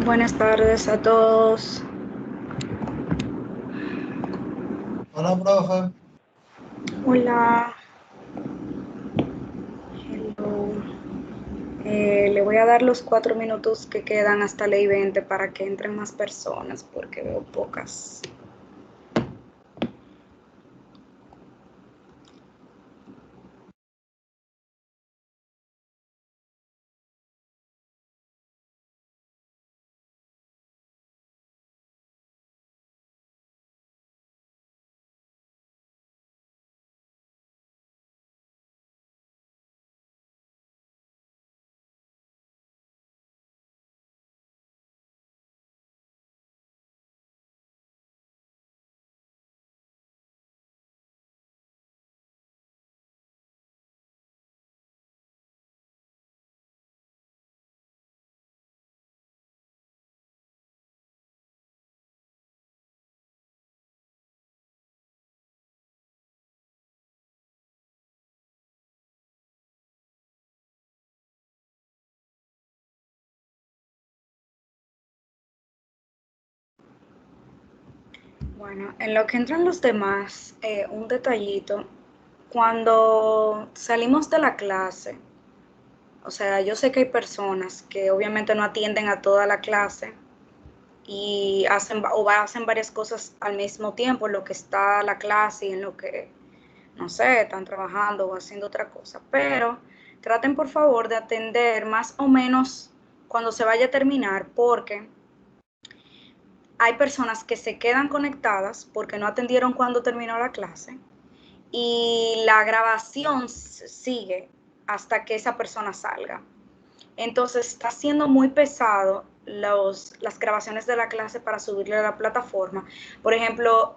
Buenas tardes a todos. Hola, profe. Hola, hello. Le voy a dar los 4 minutos que quedan hasta ley 20 para que entren más personas porque veo pocas. Bueno, en lo que entran los demás, un detallito. Cuando salimos de la clase, o sea, yo sé que hay personas que obviamente no atienden a toda la clase y hacen varias cosas al mismo tiempo, en lo que está la clase y en lo que, no sé, están trabajando o haciendo otra cosa. Pero traten por favor de atender más o menos cuando se vaya a terminar, porque hay personas que se quedan conectadas porque no atendieron cuando terminó la clase y la grabación sigue hasta que esa persona salga. Entonces está siendo muy pesado las grabaciones de la clase para subirle a la plataforma. Por ejemplo,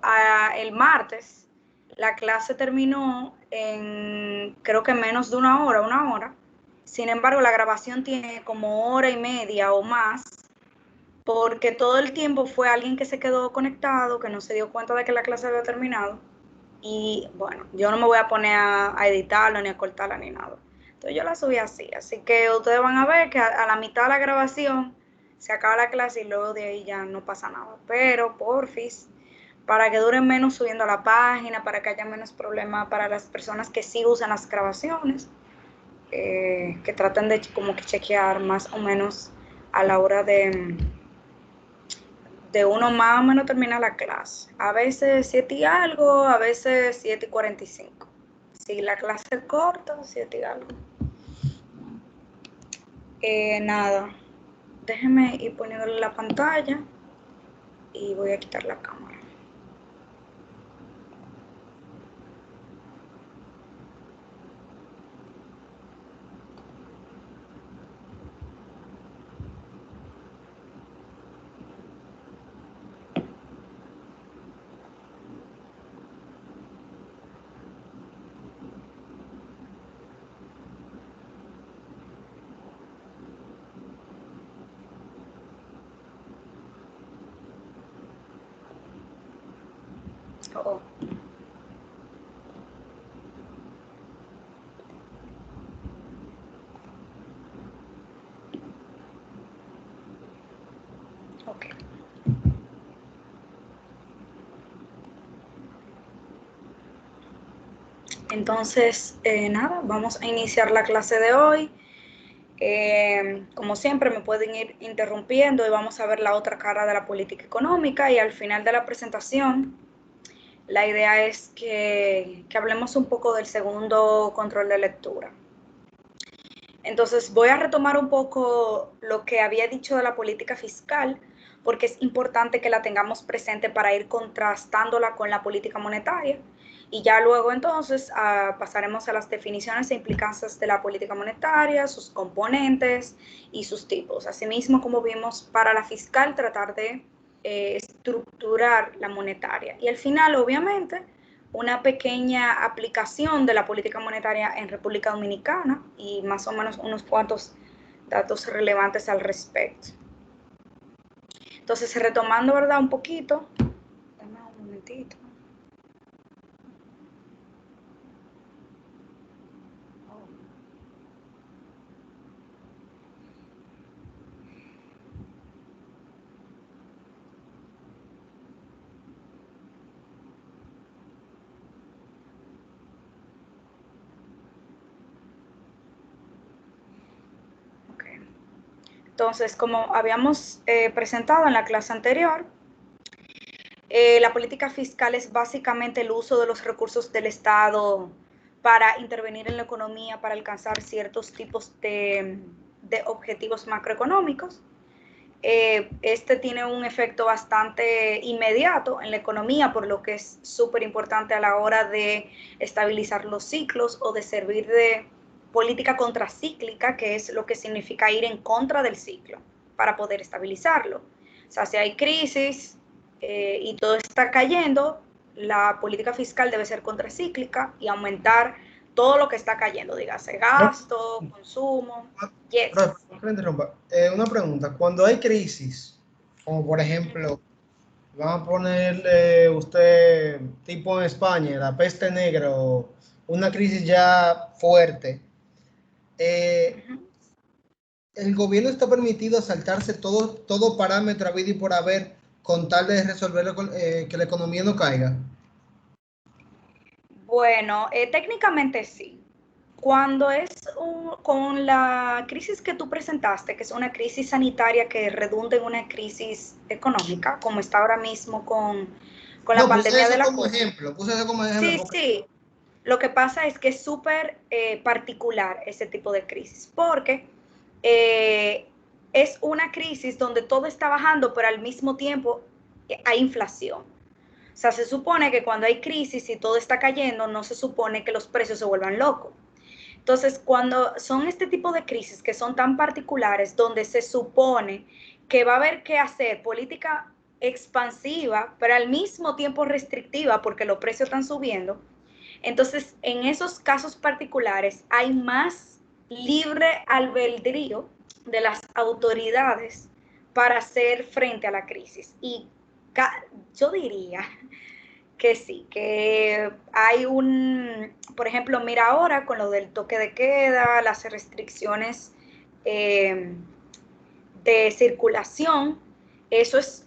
el martes la clase terminó en creo que menos de una hora. Sin embargo, la grabación tiene como hora y media o más, porque todo el tiempo fue alguien que se quedó conectado, que no se dio cuenta de que la clase había terminado. Y bueno, yo no me voy a poner a editarlo, ni a cortarla, ni nada. Entonces yo la subí así. Así que ustedes van a ver que a la mitad de la grabación se acaba la clase y luego de ahí ya no pasa nada. Pero porfis, para que duren menos subiendo a la página, para que haya menos problemas para las personas que sí usan las grabaciones, que traten de como que chequear más o menos a la hora de uno más o menos termina la clase. A veces 7 y algo, a veces 7:45. Si la clase es corta, 7 y algo. Nada, déjeme ir poniéndole la pantalla y voy a quitar la cámara. Oh, ok. Entonces, nada, vamos a iniciar la clase de hoy. Como siempre, me pueden ir interrumpiendo y vamos a ver la otra cara de la política económica y al final de la presentación la idea es que hablemos un poco del segundo control de lectura. Entonces voy a retomar un poco lo que había dicho de la política fiscal, porque es importante que la tengamos presente para ir contrastándola con la política monetaria. Y ya luego entonces pasaremos a las definiciones e implicancias de la política monetaria, sus componentes y sus tipos. Asimismo, como vimos, para la fiscal tratar de estructurar la monetaria. Y al final, obviamente, una pequeña aplicación de la política monetaria en República Dominicana y más o menos unos cuantos datos relevantes al respecto. Entonces, retomando, ¿verdad? Un poquito. Dame un momentito. Entonces, como habíamos presentado en la clase anterior, la política fiscal es básicamente el uso de los recursos del Estado para intervenir en la economía, para alcanzar ciertos tipos de objetivos macroeconómicos. Este tiene un efecto bastante inmediato en la economía, por lo que es súper importante a la hora de estabilizar los ciclos o de servir de política contracíclica, que es lo que significa ir en contra del ciclo para poder estabilizarlo. O sea, si hay crisis y todo está cayendo, la política fiscal debe ser contracíclica y aumentar todo lo que está cayendo, dígase gasto, consumo, yes. Profe, no me interrumpa. Una pregunta. Cuando hay crisis, como por ejemplo, vamos a ponerle usted tipo en España, la peste negra o una crisis ya fuerte, eh, el gobierno está permitido saltarse todo parámetro habido y por haber con tal de resolverlo, que la economía no caiga. Bueno, técnicamente sí. Cuando es con la crisis que tú presentaste, que es una crisis sanitaria que redunda en una crisis económica, como está ahora mismo con la No, puse pandemia de eso la como COVID. ejemplo, puse eso como ejemplo Sí, porque sí. Lo que pasa es que es súper particular ese tipo de crisis, porque eh, es una crisis donde todo está bajando, pero al mismo tiempo hay inflación. O sea, se supone que cuando hay crisis y todo está cayendo, no se supone que los precios se vuelvan locos. Entonces, cuando son este tipo de crisis que son tan particulares, donde se supone que va a haber que hacer política expansiva, pero al mismo tiempo restrictiva, porque los precios están subiendo, entonces en esos casos particulares hay más libre albedrío de las autoridades para hacer frente a la crisis. Y yo diría que sí, que hay por ejemplo, mira ahora con lo del toque de queda, las restricciones eh, de circulación, eso es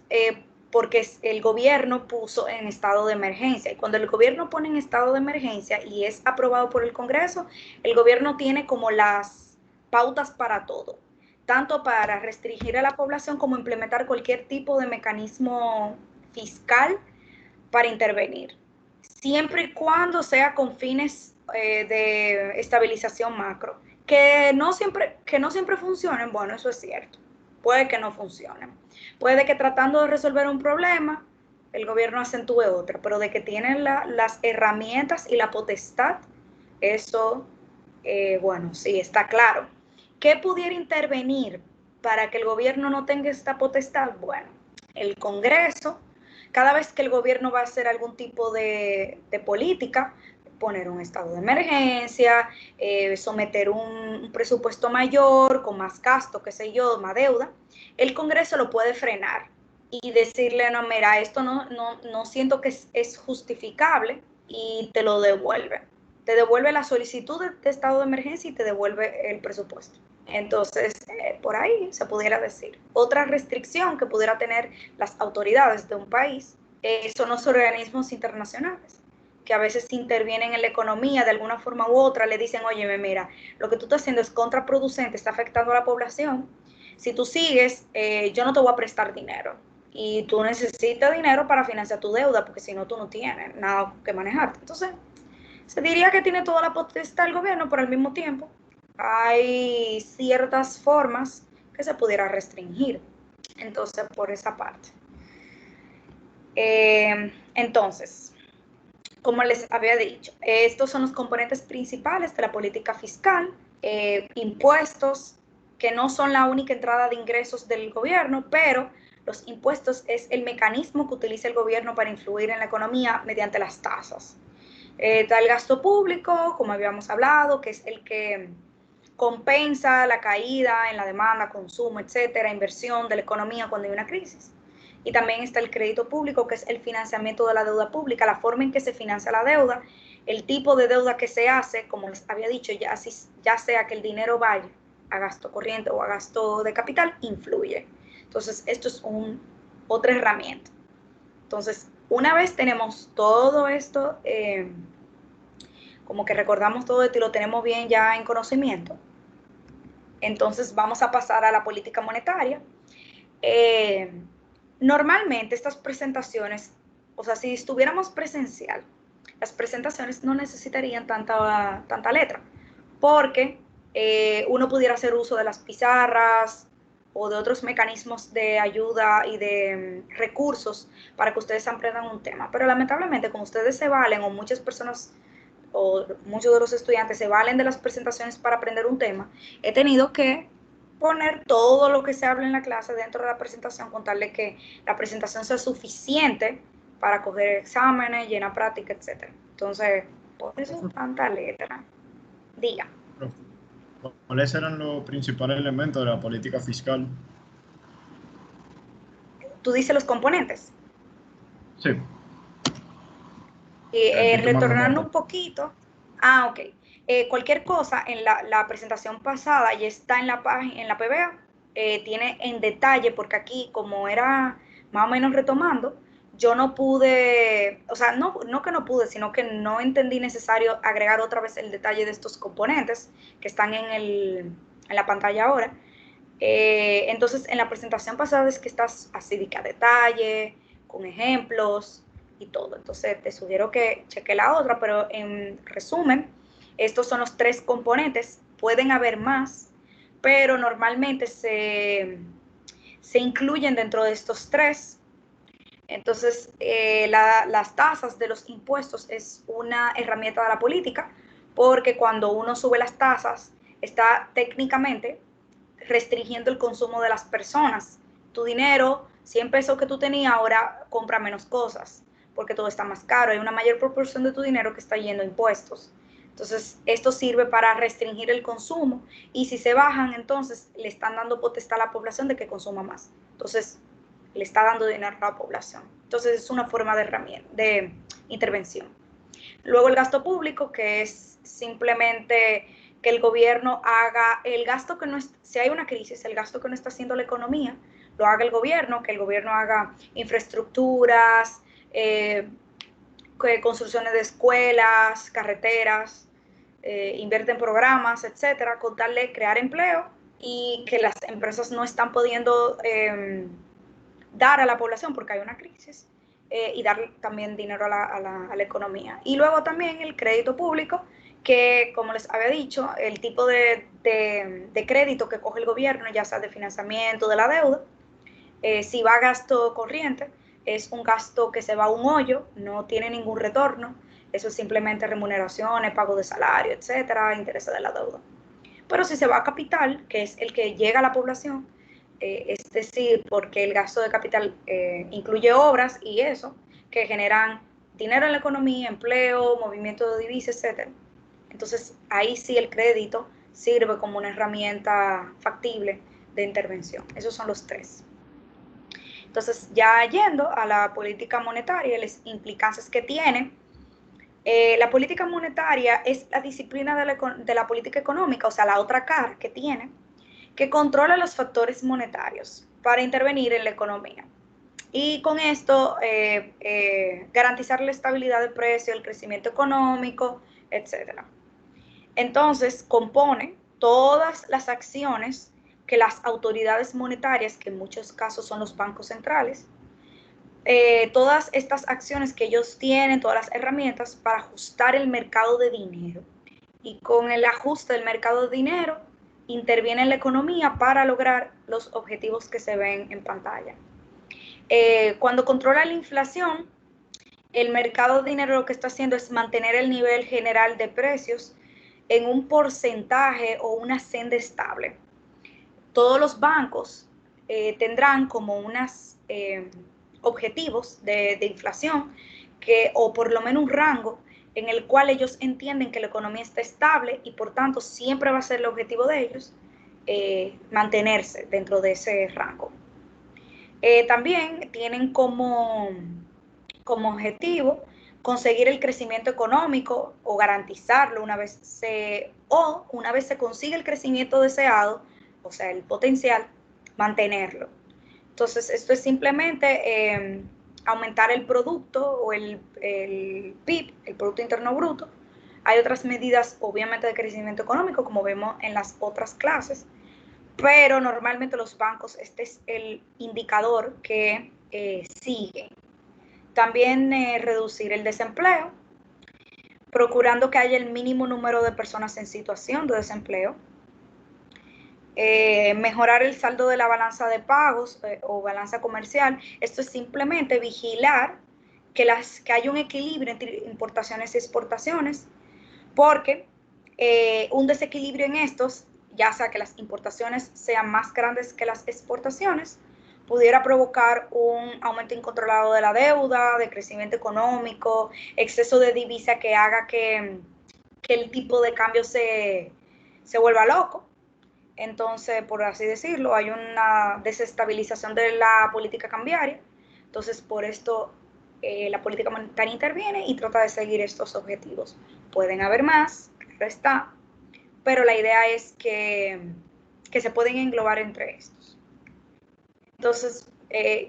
porque el gobierno puso en estado de emergencia. Y cuando el gobierno pone en estado de emergencia y es aprobado por el Congreso, el gobierno tiene como las pautas para todo, tanto para restringir a la población como implementar cualquier tipo de mecanismo fiscal para intervenir, siempre y cuando sea con fines de estabilización macro, que no siempre funcionen, bueno, eso es cierto, puede que no funcionen, puede que tratando de resolver un problema, el gobierno acentúe otro, pero de que tienen las herramientas y la potestad, eso, bueno, sí, está claro. ¿Qué pudiera intervenir para que el gobierno no tenga esta potestad? Bueno, el Congreso, cada vez que el gobierno va a hacer algún tipo de política, poner un estado de emergencia, someter un presupuesto mayor, con más gasto, qué sé yo, más deuda, el Congreso lo puede frenar y decirle, no, mira, esto no siento que es justificable y te lo devuelve. Te devuelve la solicitud de estado de emergencia y te devuelve el presupuesto. Entonces, por ahí se pudiera decir. Otra restricción que pudiera tener las autoridades de un país son los organismos internacionales, que a veces intervienen en la economía de alguna forma u otra, le dicen, oye, mira, lo que tú estás haciendo es contraproducente, está afectando a la población. Si tú sigues, yo no te voy a prestar dinero. Y tú necesitas dinero para financiar tu deuda, porque si no, tú no tienes nada que manejarte. Entonces, se diría que tiene toda la potestad el gobierno, pero al mismo tiempo hay ciertas formas que se pudiera restringir. Entonces, por esa parte. Entonces, como les había dicho, estos son los componentes principales de la política fiscal, impuestos, que no son la única entrada de ingresos del gobierno, pero los impuestos es el mecanismo que utiliza el gobierno para influir en la economía mediante las tasas. Está el gasto público, como habíamos hablado, que es el que compensa la caída en la demanda, consumo, etcétera, inversión de la economía cuando hay una crisis. Y también está el crédito público, que es el financiamiento de la deuda pública, la forma en que se financia la deuda, el tipo de deuda que se hace, como les había dicho, ya sea que el dinero vaya a gasto corriente o a gasto de capital, influye. Entonces, esto es otra herramienta. Entonces, una vez tenemos todo esto, como que recordamos todo esto y lo tenemos bien ya en conocimiento, Entonces vamos a pasar a la política monetaria. Normalmente estas presentaciones, o sea, si estuviéramos presencial, las presentaciones no necesitarían tanta letra, porque uno pudiera hacer uso de las pizarras o de otros mecanismos de ayuda y de recursos para que ustedes aprendan un tema. Pero lamentablemente, como ustedes se valen, o muchas personas o muchos de los estudiantes se valen de las presentaciones para aprender un tema, he tenido que poner todo lo que se habla en la clase dentro de la presentación, contarle que la presentación sea suficiente para coger exámenes, llenar práctica, etc. Entonces, por eso tanta letra. Diga. ¿Cuáles eran los principales elementos de la política fiscal? Tú dices los componentes. Sí. Retornando un poquito. Ok. Cualquier cosa en la presentación pasada ya está en la página, en la PBA, tiene en detalle, porque aquí, como era más o menos retomando, yo no pude, o sea, no que no pude, sino que no entendí necesario agregar otra vez el detalle de estos componentes que están en la pantalla ahora. Entonces, en la presentación pasada es que estás así de que a detalle, con ejemplos y todo. Entonces, te sugiero que cheque la otra, pero en resumen, estos son los tres componentes. Pueden haber más, pero normalmente se incluyen dentro de estos tres. Entonces, las tasas de los impuestos es una herramienta de la política, porque cuando uno sube las tasas, está técnicamente restringiendo el consumo de las personas. Tu dinero, 100 pesos que tú tenías, ahora compra menos cosas, porque todo está más caro. Hay una mayor proporción de tu dinero que está yendo a impuestos. Entonces, esto sirve para restringir el consumo, y si se bajan, entonces le están dando potestad a la población de que consuma más. Entonces, le está dando dinero a la población. Entonces, es una forma de herramienta, de intervención. Luego el gasto público, que es simplemente que el gobierno haga el gasto que no es, si hay una crisis, el gasto que no está haciendo la economía, lo haga el gobierno, que el gobierno haga infraestructuras, construcciones de escuelas, carreteras, invierte en programas, etcétera, con tal de crear empleo, y que las empresas no están pudiendo dar a la población porque hay una crisis, y dar también dinero a la economía. Y luego también el crédito público, que como les había dicho, el tipo de crédito que coge el gobierno, ya sea de financiamiento de la deuda, si va a gasto corriente, es un gasto que se va a un hoyo, no tiene ningún retorno, eso es simplemente remuneraciones, pago de salario, etcétera, intereses de la deuda. Pero si se va a capital, que es el que llega a la población, es decir, porque el gasto de capital incluye obras y eso, que generan dinero en la economía, empleo, movimiento de divisas, etc. Entonces, ahí sí el crédito sirve como una herramienta factible de intervención. Esos son los tres. Entonces, ya yendo a la política monetaria y las implicancias que tiene, la política monetaria es la disciplina de la política económica, o sea, la otra cara que tiene, que controla los factores monetarios para intervenir en la economía. Y con esto garantizar la estabilidad del precio, el crecimiento económico, etc. Entonces, compone todas las acciones que las autoridades monetarias, que en muchos casos son los bancos centrales, todas estas acciones que ellos tienen, todas las herramientas para ajustar el mercado de dinero. Y con el ajuste del mercado de dinero, interviene en la economía para lograr los objetivos que se ven en pantalla. Cuando controla la inflación, el mercado de dinero lo que está haciendo es mantener el nivel general de precios en un porcentaje o una senda estable. Todos los bancos tendrán como unos objetivos de inflación, o por lo menos un rango en el cual ellos entienden que la economía está estable, y por tanto siempre va a ser el objetivo de ellos mantenerse dentro de ese rango. También tienen como objetivo conseguir el crecimiento económico o garantizarlo una vez se consigue el crecimiento deseado, o sea, el potencial, mantenerlo. Entonces, esto es simplemente aumentar el producto o el PIB, el Producto Interno Bruto. Hay otras medidas, obviamente, de crecimiento económico, como vemos en las otras clases, pero normalmente los bancos, este es el indicador que sigue. También reducir el desempleo, procurando que haya el mínimo número de personas en situación de desempleo. Mejorar el saldo de la balanza de pagos o balanza comercial. Esto es simplemente vigilar que haya un equilibrio entre importaciones y exportaciones, porque un desequilibrio en estos, ya sea que las importaciones sean más grandes que las exportaciones, pudiera provocar un aumento incontrolado de la deuda, de crecimiento económico, exceso de divisa que haga que el tipo de cambio se vuelva loco. Entonces, por así decirlo, hay una desestabilización de la política cambiaria. Entonces, por esto, la política monetaria interviene y trata de seguir estos objetivos. Pueden haber más, claro está, pero la idea es que se pueden englobar entre estos. Entonces,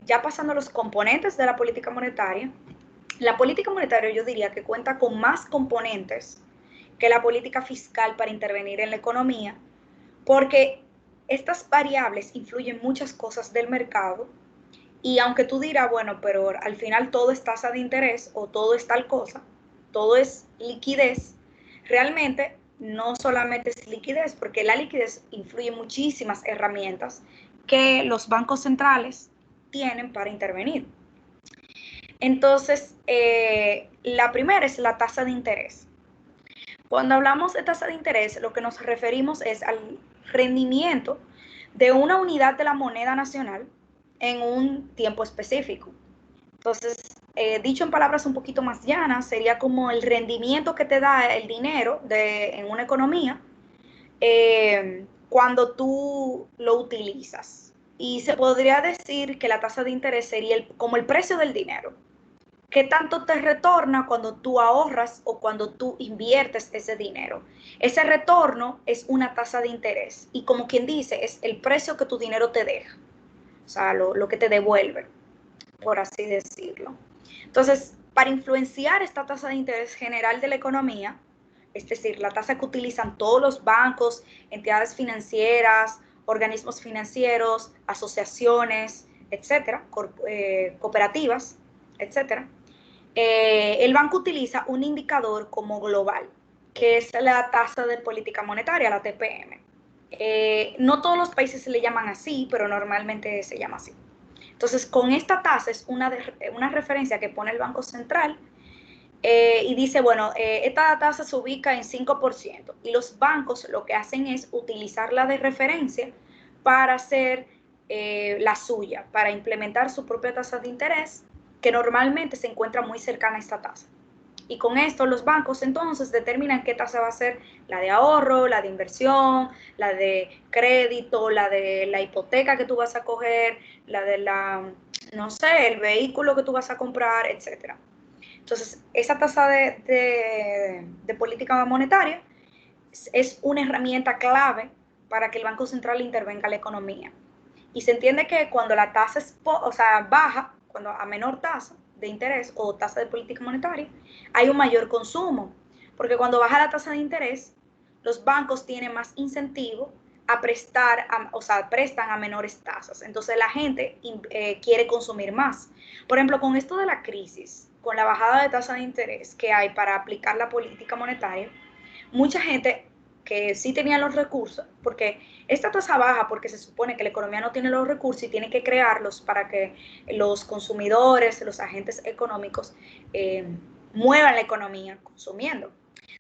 ya pasando a los componentes de la política monetaria, la política monetaria yo diría que cuenta con más componentes que la política fiscal para intervenir en la economía, porque estas variables influyen muchas cosas del mercado y aunque tú dirás, bueno, pero al final todo es tasa de interés o todo es tal cosa, todo es liquidez, realmente no solamente es liquidez, porque la liquidez influye muchísimas herramientas que los bancos centrales tienen para intervenir. Entonces, la primera es la tasa de interés. Cuando hablamos de tasa de interés, lo que nos referimos es al rendimiento de una unidad de la moneda nacional en un tiempo específico. Entonces, dicho en palabras un poquito más llanas, sería como el rendimiento que te da el dinero en una economía cuando tú lo utilizas. Y se podría decir que la tasa de interés sería como el precio del dinero. ¿Qué tanto te retorna cuando tú ahorras o cuando tú inviertes ese dinero? Ese retorno es una tasa de interés y como quien dice, es el precio que tu dinero te deja, o sea, lo que te devuelve, por así decirlo. Entonces, para influenciar esta tasa de interés general de la economía, es decir, la tasa que utilizan todos los bancos, entidades financieras, organismos financieros, asociaciones, etcétera, cooperativas, etcétera, el banco utiliza un indicador como global, que es la tasa de política monetaria, la TPM. No todos los países se le llaman así, pero normalmente se llama así. Entonces, con esta tasa es una referencia que pone el Banco Central y dice, bueno, esta tasa se ubica en 5%. Y los bancos lo que hacen es utilizarla de referencia para hacer la suya, para implementar su propia tasa de interés, que normalmente se encuentra muy cercana a esta tasa. Y con esto los bancos entonces determinan qué tasa va a ser la de ahorro, la de inversión, la de crédito, la de la hipoteca que tú vas a coger, la de no sé, el vehículo que tú vas a comprar, etcétera. Entonces, esa tasa de política monetaria es una herramienta clave para que el Banco Central intervenga en la economía. Y se entiende que cuando la tasa es, baja, cuando a menor tasa de interés o tasa de política monetaria, hay un mayor consumo. Porque cuando baja la tasa de interés, los bancos tienen más incentivo a prestar, prestan a menores tasas. Entonces la gente quiere consumir más. Por ejemplo, con esto de la crisis, con la bajada de tasa de interés que hay para aplicar la política monetaria, mucha gente que sí tenía los recursos, porque esta tasa baja porque se supone que la economía no tiene los recursos y tiene que crearlos para que los consumidores, los agentes económicos muevan la economía consumiendo.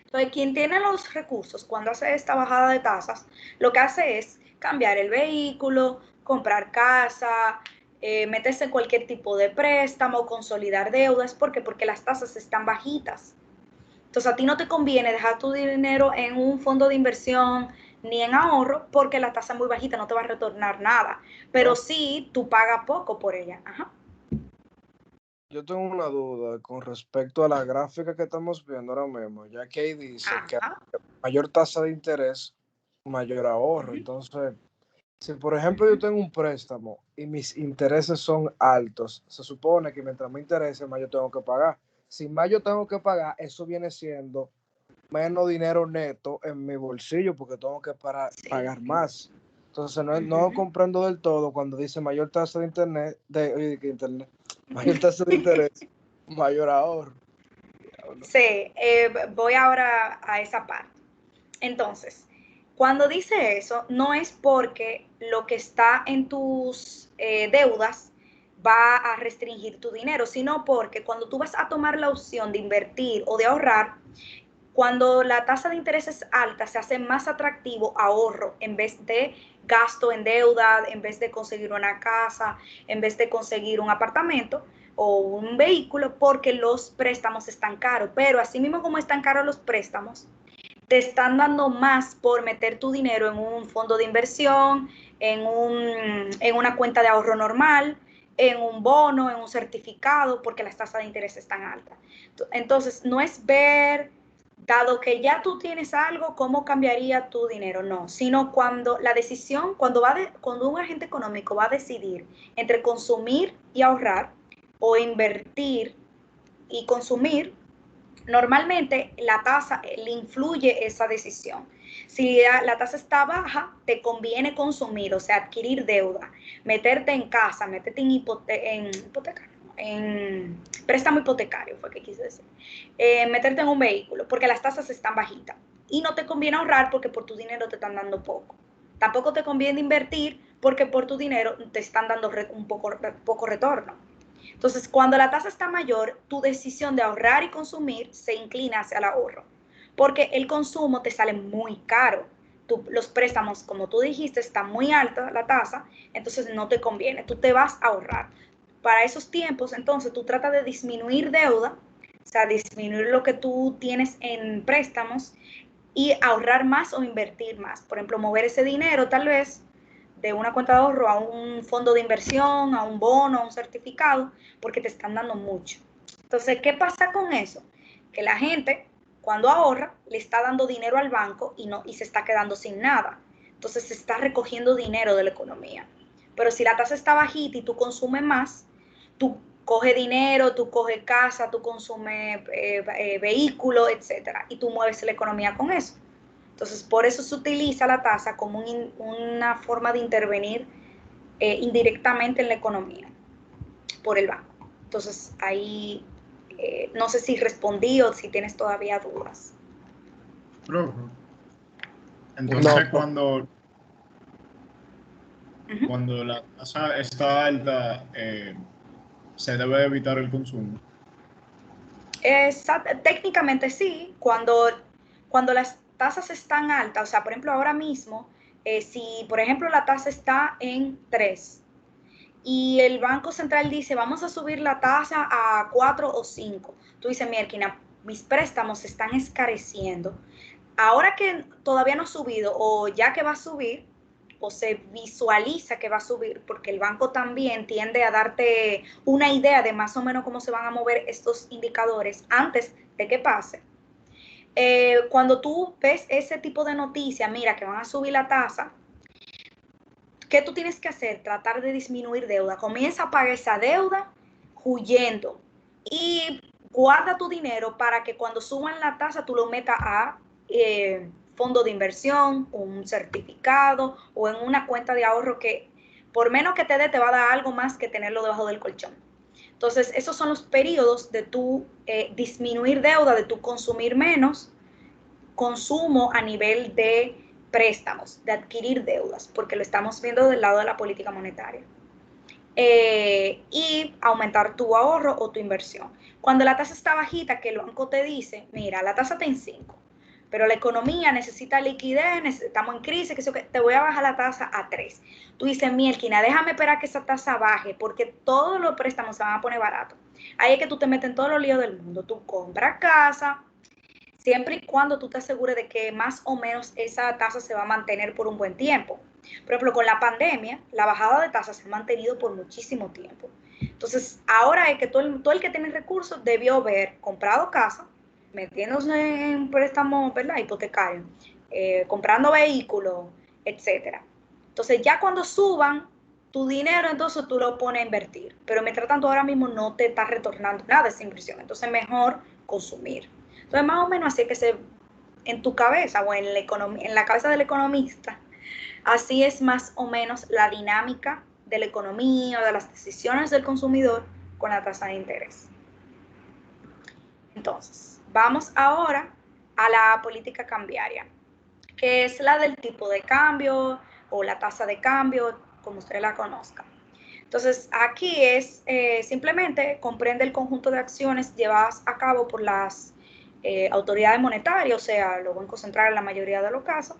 Entonces, quien tiene los recursos cuando hace esta bajada de tasas, lo que hace es cambiar el vehículo, comprar casa, meterse en cualquier tipo de préstamo, consolidar deudas. ¿Por qué? Porque las tasas están bajitas. Entonces, a ti no te conviene dejar tu dinero en un fondo de inversión ni en ahorro porque la tasa es muy bajita, no te va a retornar nada. Pero sí, tú pagas poco por ella. Ajá. Yo tengo una duda con respecto a la gráfica que estamos viendo ahora mismo, ya que ahí dice que Ajá. mayor tasa de interés, mayor ahorro. Entonces, si por ejemplo yo tengo un préstamo y mis intereses son altos, se supone que mientras me interese, más yo tengo que pagar. Si más yo tengo que pagar, eso viene siendo menos dinero neto en mi bolsillo porque tengo que Sí. pagar más. Entonces no comprendo del todo cuando dice mayor tasa de mayor tasa de interés, mayor ahorro. Sí, voy ahora a esa parte. Entonces, cuando dice eso, no es porque lo que está en tus deudas va a restringir tu dinero, sino porque cuando tú vas a tomar la opción de invertir o de ahorrar, cuando la tasa de interés es alta, se hace más atractivo ahorro en vez de gasto en deuda, en vez de conseguir una casa, en vez de conseguir un apartamento o un vehículo, porque los préstamos están caros. Pero así mismo como están caros los préstamos, te están dando más por meter tu dinero en un fondo de inversión, en una cuenta de ahorro normal, en un bono, en un certificado, porque las tasas de interés están altas. Entonces, no es ver, dado que ya tú tienes algo, cómo cambiaría tu dinero, no, sino cuando la decisión, cuando un agente económico va a decidir entre consumir y ahorrar o invertir y consumir, normalmente la tasa le influye esa decisión. Si la tasa está baja, te conviene consumir, o sea, adquirir deuda, meterte en casa, meterte en préstamo hipotecario, fue que quise decir, meterte en un vehículo, porque las tasas están bajitas. Y no te conviene ahorrar porque por tu dinero te están dando poco. Tampoco te conviene invertir porque por tu dinero te están dando un poco retorno. Entonces, cuando la tasa está mayor, tu decisión de ahorrar y consumir se inclina hacia el ahorro, porque el consumo te sale muy caro. Los préstamos, como tú dijiste, está muy alta la tasa, entonces no te conviene, tú te vas a ahorrar. Para esos tiempos, entonces, tú tratas de disminuir deuda, o sea, disminuir lo que tú tienes en préstamos y ahorrar más o invertir más. Por ejemplo, mover ese dinero tal vez de una cuenta de ahorro a un fondo de inversión, a un bono, a un certificado, porque te están dando mucho. Entonces, ¿qué pasa con eso? Que la gente, cuando ahorra, le está dando dinero al banco y se está quedando sin nada. Entonces, se está recogiendo dinero de la economía. Pero si la tasa está bajita y tú consumes más, tú coges dinero, tú coges casa, tú consumes vehículos, etcétera, y tú mueves la economía con eso. Entonces, por eso se utiliza la tasa como una forma de intervenir indirectamente en la economía por el banco. Entonces, ahí no sé si respondí o si tienes todavía dudas. Entonces, No. cuando la tasa está alta, se debe evitar el consumo. Técnicamente sí, cuando las tasas están altas, o sea, por ejemplo, ahora mismo, si por ejemplo la tasa está en 3 y el Banco Central dice, vamos a subir la tasa a 4 o 5, tú dices, mierda, mis préstamos se están escareciendo. Ahora que todavía no ha subido o ya que va a subir, o se visualiza que va a subir, porque el banco también tiende a darte una idea de más o menos cómo se van a mover estos indicadores antes de que pase. Cuando tú ves ese tipo de noticias, mira que van a subir la tasa, ¿qué tú tienes que hacer? Tratar de disminuir deuda. Comienza a pagar esa deuda huyendo y guarda tu dinero para que cuando suban la tasa tú lo metas a fondo de inversión, un certificado o en una cuenta de ahorro que por menos que te dé te va a dar algo más que tenerlo debajo del colchón. Entonces, esos son los periodos de tu disminuir deuda, de tu consumir menos, consumo a nivel de préstamos, de adquirir deudas, porque lo estamos viendo del lado de la política monetaria. Y aumentar tu ahorro o tu inversión. Cuando la tasa está bajita, que el banco te dice, mira, la tasa está en 5, pero la economía necesita liquidez, estamos en crisis, que te voy a bajar la tasa a 3. Tú dices, Mielkina, déjame esperar que esa tasa baje, porque todos los préstamos se van a poner baratos. Ahí es que tú te metes en todos los líos del mundo. Tú compras casa, siempre y cuando tú te asegures de que más o menos esa tasa se va a mantener por un buen tiempo. Por ejemplo, con la pandemia, la bajada de tasas se ha mantenido por muchísimo tiempo. Entonces, ahora es que todo el que tiene recursos debió haber comprado casa, metiéndose en préstamos, ¿verdad? Hipotecarios, comprando vehículos, etcétera. Entonces, ya cuando suban tu dinero, entonces tú lo pones a invertir. Pero mientras tanto, ahora mismo no te está retornando nada de esa inversión. Entonces, mejor consumir. Entonces, más o menos así es que en tu cabeza o en la cabeza del economista Así es más o menos la dinámica de la economía o de las decisiones del consumidor con la tasa de interés. Entonces, vamos ahora a la política cambiaria, que es la del tipo de cambio o la tasa de cambio, como usted la conozca. Entonces, aquí es simplemente comprende el conjunto de acciones llevadas a cabo por las autoridades monetarias, o sea, los bancos centrales en la mayoría de los casos,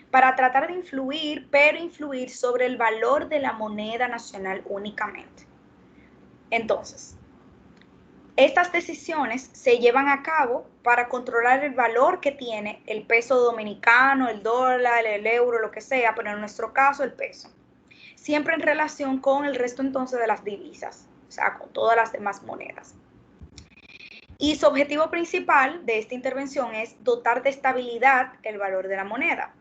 para tratar de influir, pero influir sobre el valor de la moneda nacional únicamente. Entonces, estas decisiones se llevan a cabo para controlar el valor que tiene el peso dominicano, el dólar, el euro, lo que sea, pero en nuestro caso el peso. Siempre en relación con el resto entonces de las divisas, o sea, con todas las demás monedas. Y su objetivo principal de esta intervención es dotar de estabilidad el valor de la moneda.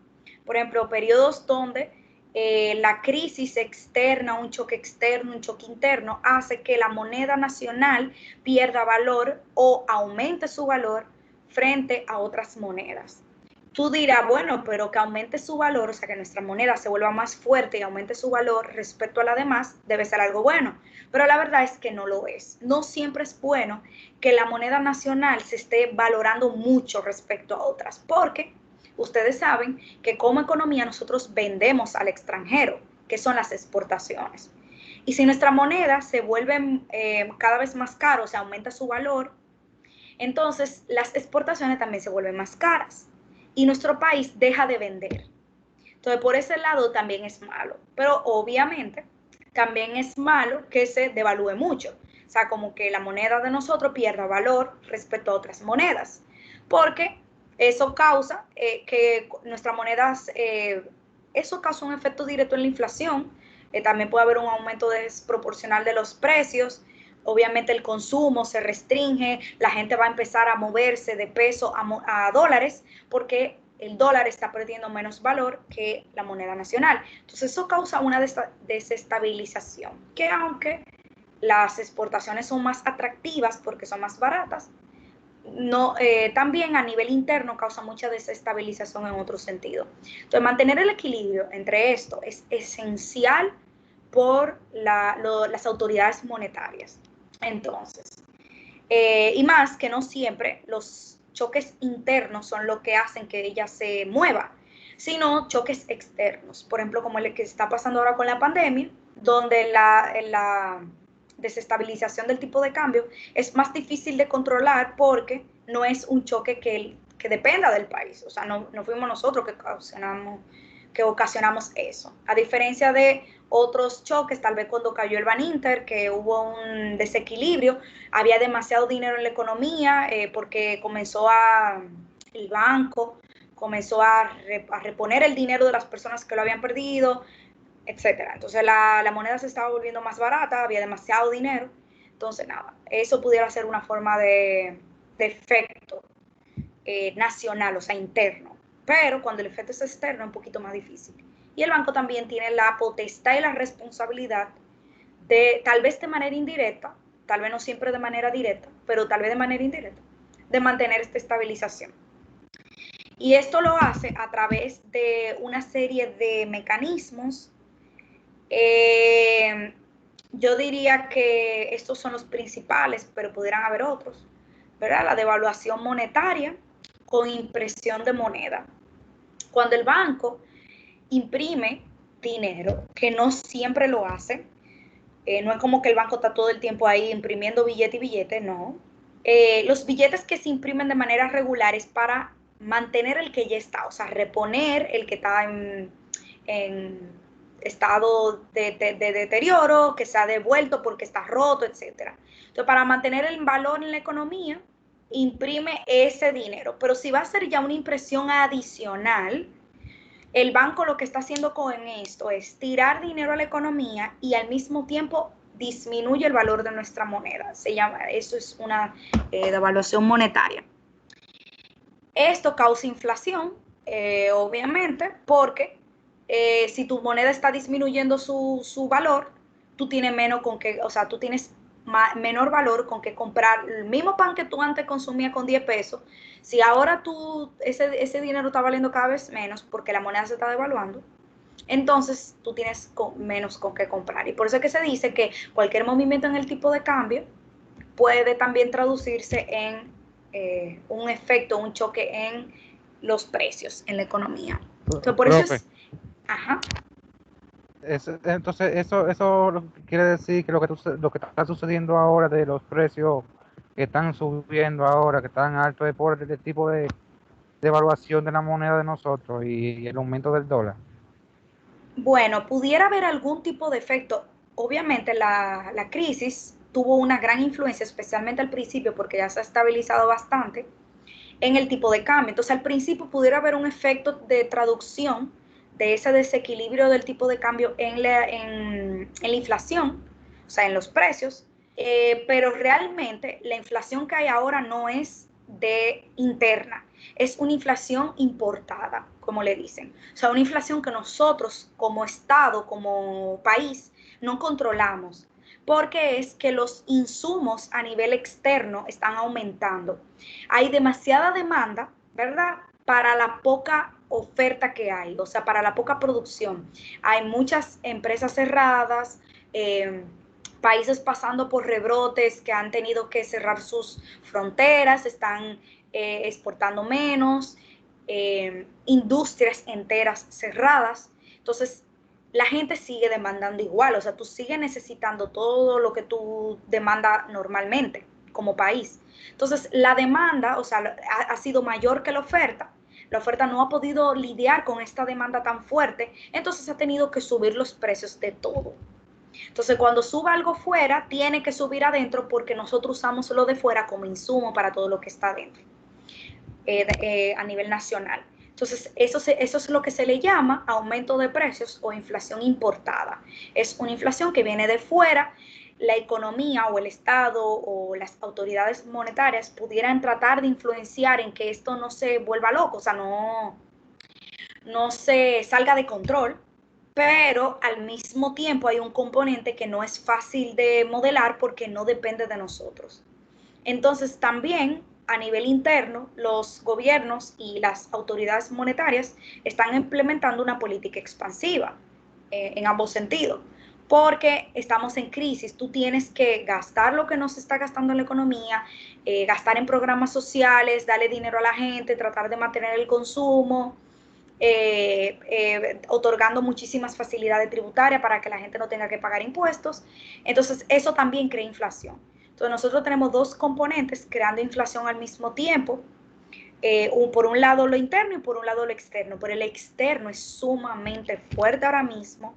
Por ejemplo, periodos donde la crisis externa, un choque externo, un choque interno, hace que la moneda nacional pierda valor o aumente su valor frente a otras monedas. Tú dirás, bueno, pero que aumente su valor, o sea, que nuestra moneda se vuelva más fuerte y aumente su valor respecto a la demás, debe ser algo bueno. Pero la verdad es que no lo es. No siempre es bueno que la moneda nacional se esté valorando mucho respecto a otras, porque ustedes saben que como economía nosotros vendemos al extranjero, que son las exportaciones. Y si nuestra moneda se vuelve cada vez más cara, o sea, aumenta su valor, entonces las exportaciones también se vuelven más caras y nuestro país deja de vender. Entonces, por ese lado también es malo. Pero obviamente también es malo que se devalúe mucho. O sea, como que la moneda de nosotros pierda valor respecto a otras monedas. Porque eso causa que nuestras monedas, eso causa un efecto directo en la inflación. También puede haber un aumento desproporcional de los precios. Obviamente el consumo se restringe, la gente va a empezar a moverse de peso a dólares porque el dólar está perdiendo menos valor que la moneda nacional. Entonces eso causa una desestabilización, que aunque las exportaciones son más atractivas porque son más baratas, no, también a nivel interno causa mucha desestabilización en otro sentido. Entonces, mantener el equilibrio entre esto es esencial por las autoridades monetarias. Entonces, y más que no siempre los choques internos son lo que hacen que ella se mueva, sino choques externos. Por ejemplo, como el que está pasando ahora con la pandemia, donde la desestabilización del tipo de cambio es más difícil de controlar porque no es un choque que dependa del país. O sea, no fuimos nosotros que ocasionamos eso. A diferencia de otros choques, tal vez cuando cayó el Baninter, que hubo un desequilibrio, había demasiado dinero en la economía porque el banco comenzó a reponer el dinero de las personas que lo habían perdido, etcétera. Entonces la moneda se estaba volviendo más barata, había demasiado dinero. Entonces, nada, eso pudiera ser una forma de efecto nacional, o sea, interno. Pero cuando el efecto es externo es un poquito más difícil. Y el banco también tiene la potestad y la responsabilidad de, tal vez de manera indirecta, tal vez no siempre de manera directa, pero tal vez de manera indirecta, de mantener esta estabilización. Y esto lo hace a través de una serie de mecanismos. Yo diría que estos son los principales, pero pudieran haber otros, ¿verdad? La devaluación monetaria con impresión de moneda. Cuando el banco imprime dinero, que no siempre lo hace, no es como que el banco está todo el tiempo ahí imprimiendo billete y billete, no. Los billetes que se imprimen de manera regular es para mantener el que ya está, o sea, reponer el que está en estado de deterioro, que se ha devuelto porque está roto, etc. Entonces, para mantener el valor en la economía, imprime ese dinero. Pero si va a ser ya una impresión adicional, el banco lo que está haciendo con esto es tirar dinero a la economía y al mismo tiempo disminuye el valor de nuestra moneda. Eso es una devaluación monetaria. Esto causa inflación, obviamente, porque si tu moneda está disminuyendo su valor, tú tienes menos con que, o sea, tú tienes menor valor con que comprar el mismo pan que tú antes consumías con 10 pesos. Si ahora ese dinero está valiendo cada vez menos porque la moneda se está devaluando, entonces tú tienes menos con qué comprar. Y por eso es que se dice que cualquier movimiento en el tipo de cambio puede también traducirse en un efecto, un choque en los precios, en la economía. Entonces, por eso Profe, es... Ajá. entonces eso quiere decir que lo que está sucediendo ahora de los precios que están subiendo ahora, que están altos, es por el tipo de devaluación de la moneda de nosotros y el aumento del dólar. Bueno, pudiera haber algún tipo de efecto. Obviamente la crisis tuvo una gran influencia, especialmente al principio, porque ya se ha estabilizado bastante en el tipo de cambio. Entonces, al principio pudiera haber un efecto de traducción de ese desequilibrio del tipo de cambio en la inflación, o sea, en los precios, pero realmente la inflación que hay ahora no es de interna, es una inflación importada, como le dicen. O sea, una inflación que nosotros como Estado, como país, no controlamos, porque es que los insumos a nivel externo están aumentando. Hay demasiada demanda, ¿verdad? Para la poca oferta que hay, o sea, para la poca producción. Hay muchas empresas cerradas, países pasando por rebrotes que han tenido que cerrar sus fronteras, están exportando menos, industrias enteras cerradas. Entonces, la gente sigue demandando igual, o sea, tú sigues necesitando todo lo que tú demandas normalmente como país. Entonces, la demanda, o sea, ha sido mayor que la oferta no ha podido lidiar con esta demanda tan fuerte, entonces ha tenido que subir los precios de todo. Entonces, cuando suba algo fuera, tiene que subir adentro porque nosotros usamos lo de fuera como insumo para todo lo que está adentro a nivel nacional. Entonces, eso es lo que se le llama aumento de precios o inflación importada. Es una inflación que viene de fuera. La economía o el Estado o las autoridades monetarias pudieran tratar de influenciar en que esto no se vuelva loco, o sea, no se salga de control, pero al mismo tiempo hay un componente que no es fácil de modelar porque no depende de nosotros. Entonces, también a nivel interno, los gobiernos y las autoridades monetarias están implementando una política expansiva en ambos sentidos, porque estamos en crisis. Tú tienes que gastar lo que no se está gastando en la economía, gastar en programas sociales, darle dinero a la gente, tratar de mantener el consumo, otorgando muchísimas facilidades tributarias para que la gente no tenga que pagar impuestos. Entonces, eso también crea inflación. Entonces, nosotros tenemos dos componentes creando inflación al mismo tiempo. Por un lado lo interno y por un lado lo externo. Pero el externo es sumamente fuerte ahora mismo.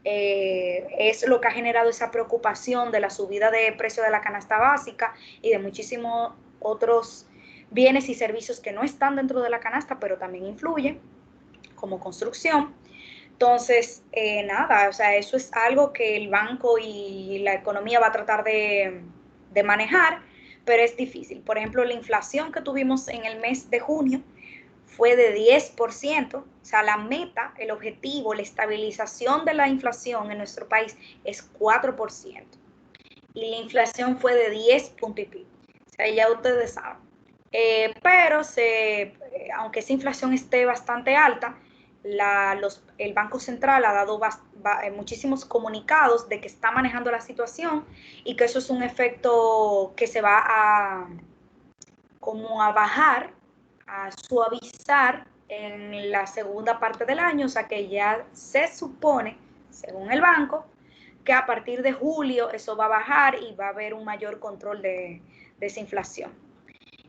Es lo que ha generado esa preocupación de la subida de precio de la canasta básica y de muchísimos otros bienes y servicios que no están dentro de la canasta, pero también influyen, como construcción. Entonces, nada, o sea, eso es algo que el banco y la economía va a tratar de manejar, pero es difícil. Por ejemplo, la inflación que tuvimos en el mes de junio fue de 10%, o sea, la meta, el objetivo, la estabilización de la inflación en nuestro país es 4%. Y la inflación fue de 10 puntos y pico. O sea, ya ustedes saben. Pero aunque esa inflación esté bastante alta, el Banco Central ha dado muchísimos comunicados de que está manejando la situación y que eso es un efecto que se va a bajar, a suavizar en la segunda parte del año, o sea que ya se supone, según el banco, que a partir de julio eso va a bajar y va a haber un mayor control de esa inflación.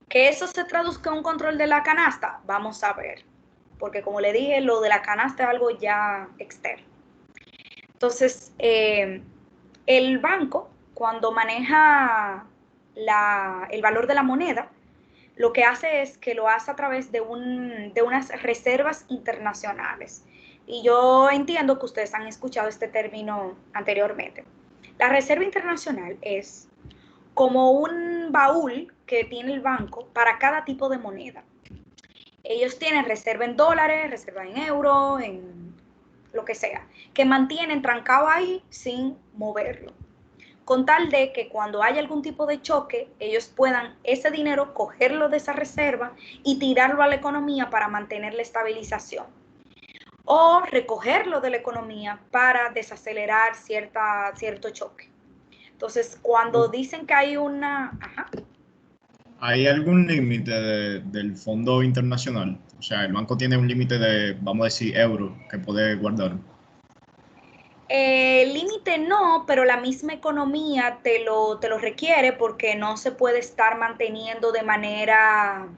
Que eso se traduzca en un control de la canasta, vamos a ver, porque como le dije, lo de la canasta es algo ya externo. Entonces, el banco, cuando maneja el valor de la moneda, lo que hace es que lo hace a través de unas reservas internacionales. Y yo entiendo que ustedes han escuchado este término anteriormente. La reserva internacional es como un baúl que tiene el banco para cada tipo de moneda. Ellos tienen reserva en dólares, reserva en euros, en lo que sea, que mantienen trancado ahí sin moverlo, con tal de que cuando haya algún tipo de choque, ellos puedan ese dinero cogerlo de esa reserva y tirarlo a la economía para mantener la estabilización. o recogerlo de la economía para desacelerar cierto choque. Entonces, cuando dicen que hay una... Ajá. ¿Hay algún límite del fondo internacional? O sea, el banco tiene un límite de, vamos a decir, euros que puede guardar. Límite no, pero la misma economía te lo requiere porque no se puede estar manteniendo de manera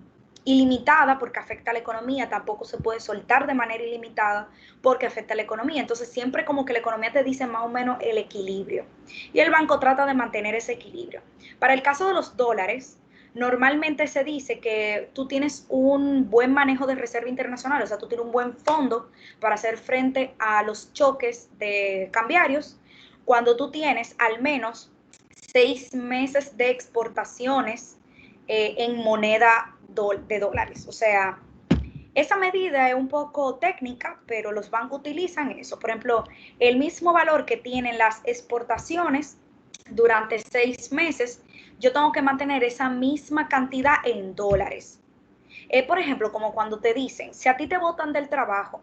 ilimitada porque afecta a la economía, tampoco se puede soltar de manera ilimitada porque afecta a la economía. Entonces siempre como que la economía te dice más o menos el equilibrio y el banco trata de mantener ese equilibrio. Para el caso de los dólares, normalmente se dice que tú tienes un buen manejo de reserva internacional, o sea, tú tienes un buen fondo para hacer frente a los choques de cambiarios cuando tú tienes al menos 6 meses de exportaciones en moneda de dólares. O sea, esa medida es un poco técnica, pero los bancos utilizan eso. Por ejemplo, el mismo valor que tienen las exportaciones durante 6 meses, yo tengo que mantener esa misma cantidad en dólares. Por ejemplo, como cuando te dicen, si a ti te botan del trabajo,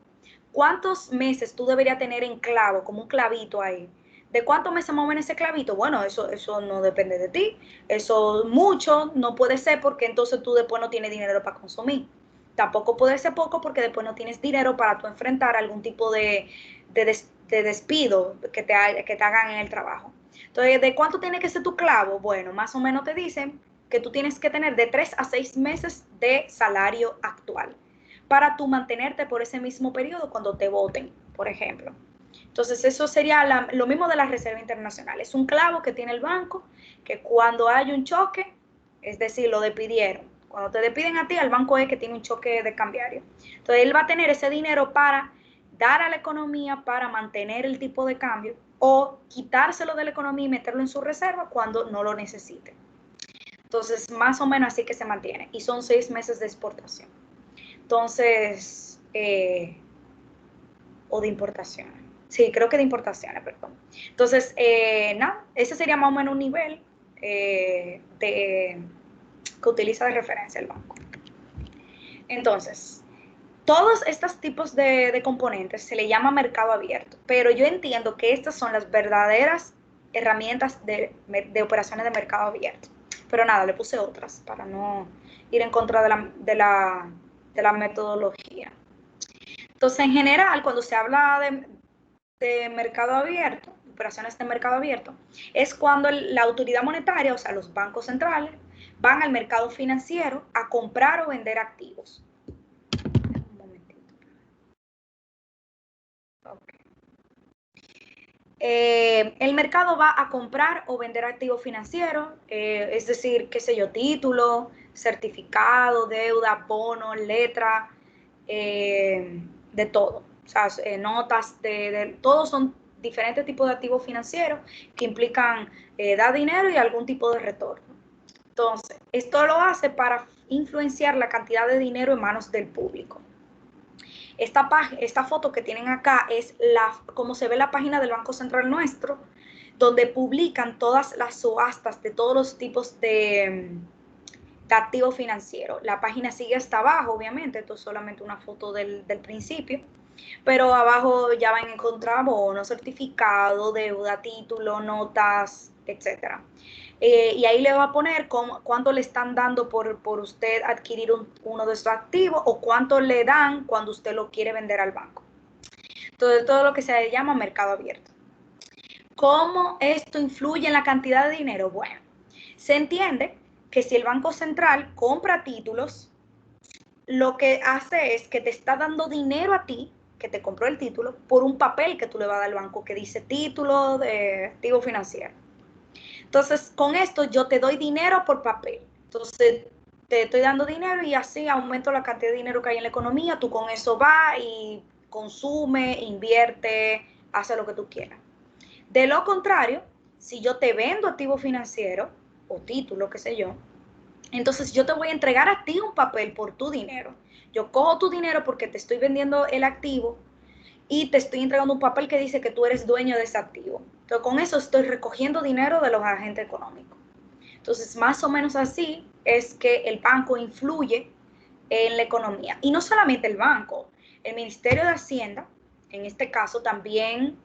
¿cuántos meses tú deberías tener en clavo, como un clavito ahí? ¿De cuántos meses más o menos ese clavito? Bueno, eso no depende de ti. Eso mucho no puede ser porque entonces tú después no tienes dinero para consumir. Tampoco puede ser poco porque después no tienes dinero para tú enfrentar algún tipo de despido que te hagan en el trabajo. Entonces, ¿de cuánto tiene que ser tu clavo? Bueno, más o menos te dicen que tú tienes que tener de 3 a 6 meses de salario actual para tú mantenerte por ese mismo periodo cuando te voten, por ejemplo. Entonces, eso sería lo mismo de la Reserva Internacional. Es un clavo que tiene el banco, que cuando hay un choque, es decir, lo despidieron. Cuando te despiden a ti, el banco es que tiene un choque de cambiario. Entonces, él va a tener ese dinero para dar a la economía para mantener el tipo de cambio o quitárselo de la economía y meterlo en su reserva cuando no lo necesite. Entonces, más o menos así que se mantiene. Y son 6 meses de exportación. Entonces, o de importaciones. Sí, creo que de importaciones, perdón. Entonces, nada, ese sería más o menos un nivel que utiliza de referencia el banco. Entonces, todos estos tipos de componentes se le llama mercado abierto, pero yo entiendo que estas son las verdaderas herramientas de operaciones de mercado abierto. Pero nada, le puse otras para no ir en contra de la metodología. Entonces, en general, cuando se habla de mercado abierto, operaciones de mercado abierto, es cuando la autoridad monetaria, o sea, los bancos centrales, van al mercado financiero a comprar o vender activos. Un momentito. Okay. El mercado va a comprar o vender activos financieros, es decir, qué sé yo, título, certificado, deuda, bono, letra, de todo. O sea, notas, todos son diferentes tipos de activos financieros que implican dar dinero y algún tipo de retorno. Entonces, esto lo hace para influenciar la cantidad de dinero en manos del público. Esta foto que tienen acá es como se ve la página del Banco Central nuestro, donde publican todas las subastas de todos los tipos de activos financieros. La página sigue hasta abajo, obviamente, esto es solamente una foto del principio, pero abajo ya van a encontrar bonos, certificado, deuda, título, notas, etcétera. Y ahí le va a poner cuánto le están dando por usted adquirir uno de estos activos o cuánto le dan cuando usted lo quiere vender al banco. Entonces, todo lo que se llama mercado abierto. ¿Cómo esto influye en la cantidad de dinero? Bueno, se entiende que si el Banco Central compra títulos, lo que hace es que te está dando dinero a ti, que te compró el título, por un papel que tú le vas a dar al banco que dice título de activo financiero. Entonces, con esto yo te doy dinero por papel. Entonces, te estoy dando dinero y así aumento la cantidad de dinero que hay en la economía. Tú con eso vas y consume, invierte, hace lo que tú quieras. De lo contrario, si yo te vendo activo financiero o título, qué sé yo, entonces yo te voy a entregar a ti un papel por tu dinero. Yo cojo tu dinero porque te estoy vendiendo el activo y te estoy entregando un papel que dice que tú eres dueño de ese activo. Entonces, con eso estoy recogiendo dinero de los agentes económicos. Entonces, más o menos así es que el banco influye en la economía. Y no solamente el banco, el Ministerio de Hacienda en este caso también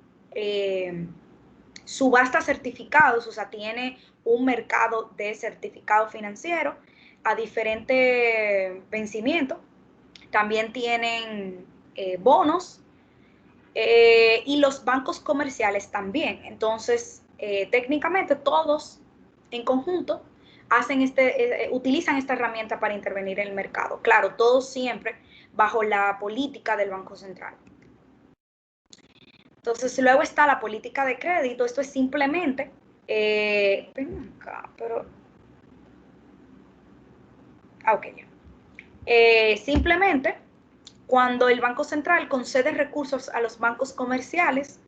subasta certificados, o sea, tiene un mercado de certificado financiero a diferente vencimiento. También tienen bonos y los bancos comerciales también. Entonces, técnicamente todos en conjunto utilizan esta herramienta para intervenir en el mercado. Claro, todos siempre bajo la política del Banco Central. Entonces, luego está la política de crédito. Esto es simplemente, ven acá, pero, ok, ya. Simplemente, cuando el Banco Central concede recursos a los bancos comerciales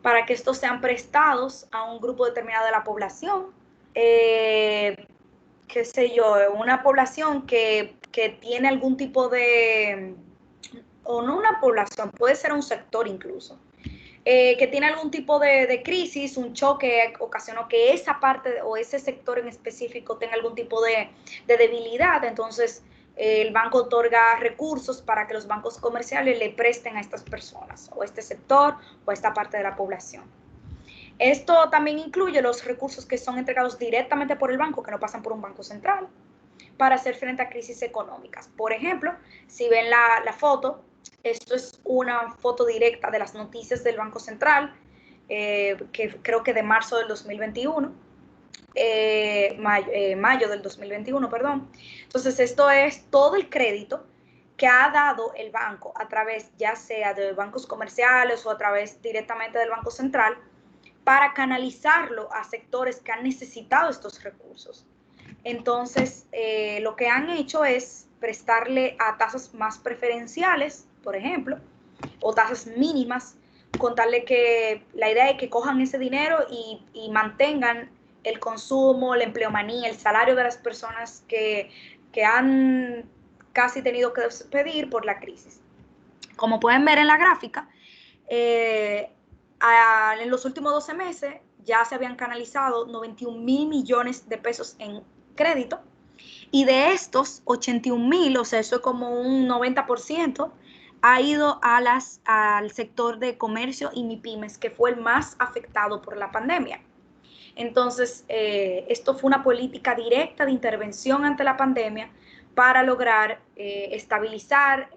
para que estos sean prestados a un grupo determinado de la población, qué sé yo, una población que tiene algún tipo de, o no una población, puede ser un sector incluso, que tiene algún tipo de crisis, un choque ocasionó que esa parte o ese sector en específico tenga algún tipo de debilidad, entonces el banco otorga recursos para que los bancos comerciales le presten a estas personas o a este sector o a esta parte de la población. Esto también incluye los recursos que son entregados directamente por el banco, que no pasan por un banco central, para hacer frente a crisis económicas. Por ejemplo, si ven la foto, esto es una foto directa de las noticias del Banco Central, que creo que de marzo del 2021, mayo del 2021, perdón. Entonces, esto es todo el crédito que ha dado el banco a través, ya sea de bancos comerciales o a través directamente del Banco Central, para canalizarlo a sectores que han necesitado estos recursos. Entonces, lo que han hecho es prestarle a tasas más preferenciales, por ejemplo, o tasas mínimas, contarle que la idea es que cojan ese dinero y mantengan el consumo, la empleomanía, el salario de las personas que han casi tenido que despedir por la crisis. Como pueden ver en la gráfica, en los últimos 12 meses ya se habían canalizado 91,000 millones de pesos en crédito, y de estos 81,000, o sea, eso es como un 90%, ha ido al sector de comercio y MIPYMES, que fue el más afectado por la pandemia. Entonces, esto fue una política directa de intervención ante la pandemia para lograr estabilizar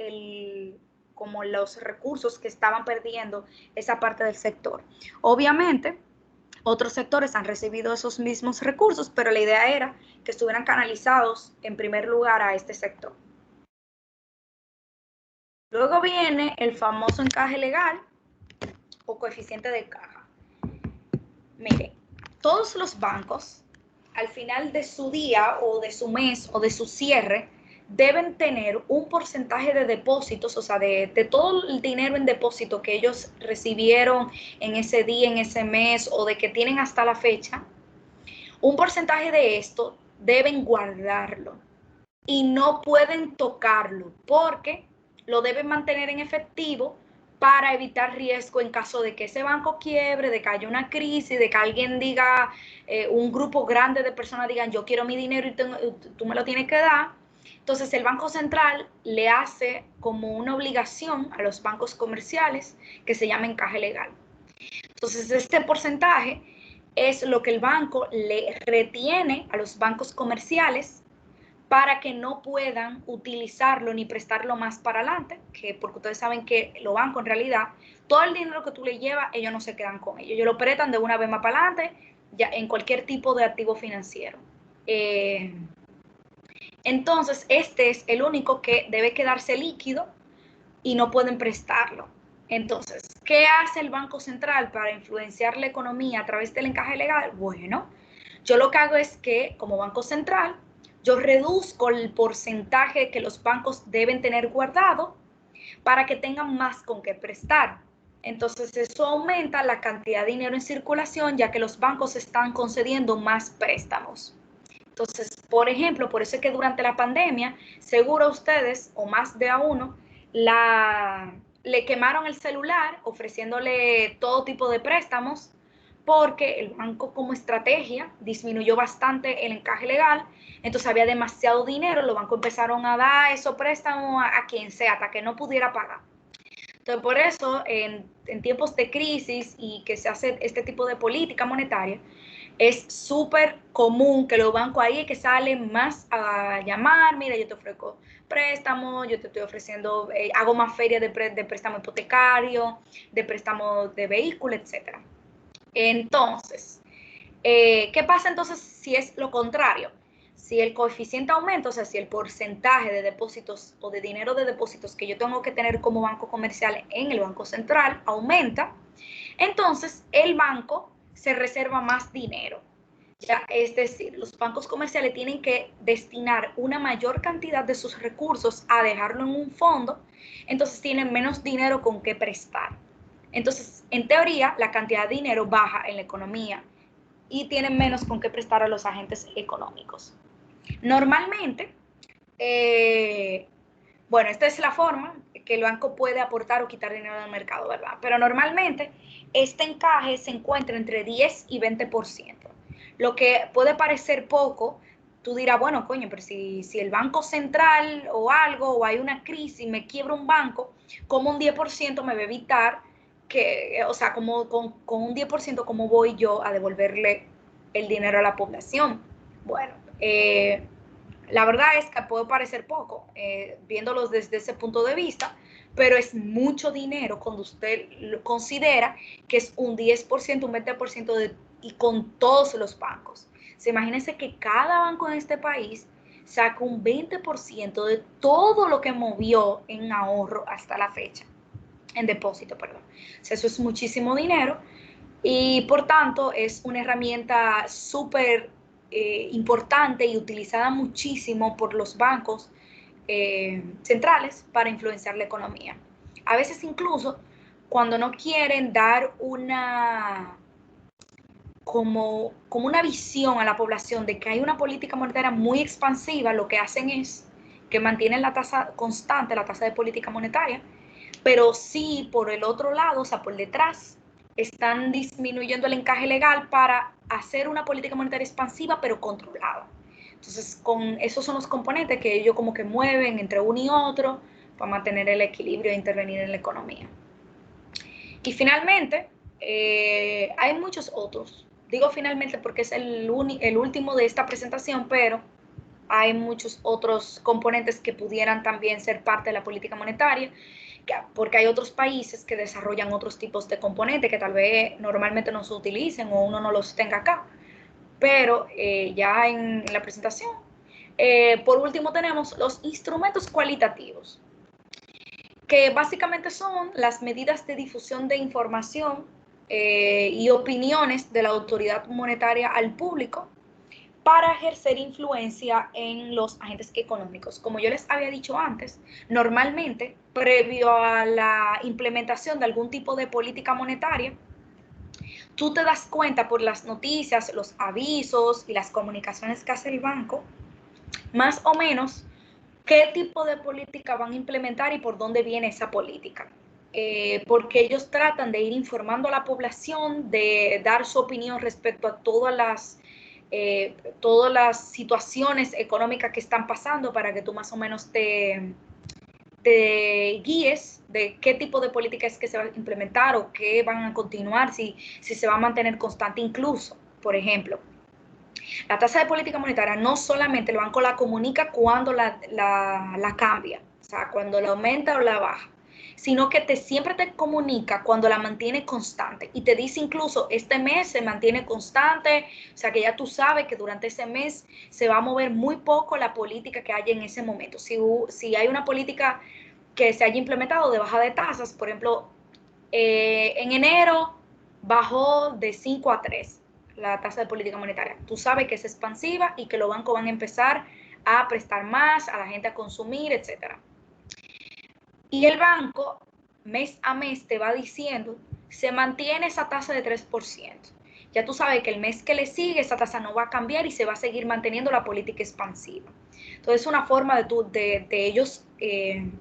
como los recursos que estaban perdiendo esa parte del sector. Obviamente, otros sectores han recibido esos mismos recursos, pero la idea era que estuvieran canalizados en primer lugar a este sector. Luego viene el famoso encaje legal o coeficiente de caja. Miren, todos los bancos, al final de su día o de su mes o de su cierre, deben tener un porcentaje de depósitos, o sea, de todo el dinero en depósito que ellos recibieron en ese día, en ese mes, o de que tienen hasta la fecha, un porcentaje de esto deben guardarlo y no pueden tocarlo porque lo deben mantener en efectivo para evitar riesgo en caso de que ese banco quiebre, de que haya una crisis, de que alguien diga, un grupo grande de personas digan, yo quiero mi dinero y tú me lo tienes que dar. Entonces el Banco Central le hace como una obligación a los bancos comerciales que se llama encaje legal. Entonces este porcentaje es lo que el banco le retiene a los bancos comerciales para que no puedan utilizarlo ni prestarlo más para adelante, porque ustedes saben que los bancos en realidad, todo el dinero que tú le llevas, ellos no se quedan con ellos, ellos lo prestan de una vez más para adelante, ya en cualquier tipo de activo financiero. Entonces, este es el único que debe quedarse líquido y no pueden prestarlo. Entonces, ¿qué hace el Banco Central para influenciar la economía a través del encaje legal? Bueno, yo lo que hago es que, como Banco Central, yo reduzco el porcentaje que los bancos deben tener guardado para que tengan más con qué prestar. Entonces, eso aumenta la cantidad de dinero en circulación, ya que los bancos están concediendo más préstamos. Entonces, por ejemplo, por eso es que durante la pandemia, seguro a ustedes, o más de a uno, le quemaron el celular ofreciéndole todo tipo de préstamos, porque el banco como estrategia disminuyó bastante el encaje legal, entonces había demasiado dinero, los bancos empezaron a dar esos préstamos a quien sea, hasta que no pudiera pagar. Entonces, por eso, en tiempos de crisis y que se hace este tipo de política monetaria, es súper común que los bancos ahí es que salen más a llamar, mira, yo te ofrezco préstamo, yo te estoy ofreciendo, hago más ferias de préstamo hipotecario, de préstamo de vehículo, etcétera. Entonces, ¿qué pasa entonces si es lo contrario? Si el coeficiente aumenta, o sea, si el porcentaje de depósitos o de dinero de depósitos que yo tengo que tener como banco comercial en el Banco Central aumenta, entonces el banco se reserva más dinero. Ya, es decir, los bancos comerciales tienen que destinar una mayor cantidad de sus recursos a dejarlo en un fondo, entonces tienen menos dinero con qué prestar. Entonces, en teoría, la cantidad de dinero baja en la economía y tienen menos con qué prestar a los agentes económicos. Normalmente, bueno, esta es la forma que el banco puede aportar o quitar dinero del mercado, ¿verdad? Pero normalmente este encaje se encuentra entre 10 y 20%. Lo que puede parecer poco, tú dirás, bueno, coño, pero si el Banco Central o algo, o hay una crisis, me quiebra un banco, ¿cómo un 10% me va a evitar que, o sea, como con un 10%, cómo voy yo a devolverle el dinero a la población? Bueno, la verdad es que puede parecer poco, viéndolos desde ese punto de vista, pero es mucho dinero cuando usted lo considera que es un 10%, un 20% y con todos los bancos. Se imagínense que cada banco en este país saca un 20% de todo lo que movió en ahorro hasta la fecha, en depósito, perdón. O sea, eso es muchísimo dinero y por tanto es una herramienta súper importante y utilizada muchísimo por los bancos centrales para influenciar la economía. A veces incluso cuando no quieren dar como una visión a la población de que hay una política monetaria muy expansiva, lo que hacen es que mantienen la tasa constante, la tasa de política monetaria, pero sí por el otro lado, o sea, por detrás, están disminuyendo el encaje legal para hacer una política monetaria expansiva, pero controlada. Entonces, con esos son los componentes que ellos como que mueven entre uno y otro para mantener el equilibrio e intervenir en la economía. Y finalmente, hay muchos otros. Digo finalmente porque es el último de esta presentación, pero hay muchos otros componentes que pudieran también ser parte de la política monetaria, porque hay otros países que desarrollan otros tipos de componentes que tal vez normalmente no se utilicen o uno no los tenga acá. Pero ya en la presentación, por último tenemos los instrumentos cualitativos, que básicamente son las medidas de difusión de información y opiniones de la autoridad monetaria al público para ejercer influencia en los agentes económicos. Como yo les había dicho antes, normalmente, previo a la implementación de algún tipo de política monetaria, tú te das cuenta por las noticias, los avisos y las comunicaciones que hace el banco, más o menos qué tipo de política van a implementar y por dónde viene esa política. Porque ellos tratan de ir informando a la población, de dar su opinión respecto a todas las situaciones económicas que están pasando para que tú más o menos te guíes de qué tipo de política es que se va a implementar o qué van a continuar, si se va a mantener constante. Incluso, por ejemplo, la tasa de política monetaria no solamente el banco la comunica cuando la cambia, o sea, cuando la aumenta o la baja, sino que siempre te comunica cuando la mantiene constante y te dice incluso este mes se mantiene constante, o sea que ya tú sabes que durante ese mes se va a mover muy poco la política que haya en ese momento. Si hay una política que se haya implementado de baja de tasas, por ejemplo, en enero bajó de 5 a 3 la tasa de política monetaria. Tú sabes que es expansiva y que los bancos van a empezar a prestar más, a la gente a consumir, etcétera. Y el banco, mes a mes, te va diciendo, se mantiene esa tasa de 3%. Ya tú sabes que el mes que le sigue, esa tasa no va a cambiar y se va a seguir manteniendo la política expansiva. Entonces, es una forma de ellos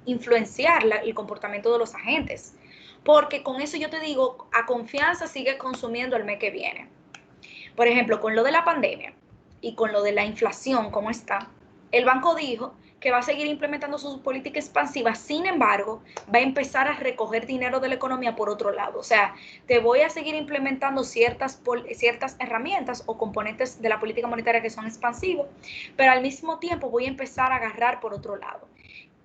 influenciar el comportamiento de los agentes. Porque con eso yo te digo, a confianza sigue consumiendo el mes que viene. Por ejemplo, con lo de la pandemia y con lo de la inflación, ¿cómo está? El banco dijo que va a seguir implementando su política expansiva, sin embargo, va a empezar a recoger dinero de la economía por otro lado. O sea, te voy a seguir implementando ciertas herramientas o componentes de la política monetaria que son expansivos, pero al mismo tiempo voy a empezar a agarrar por otro lado.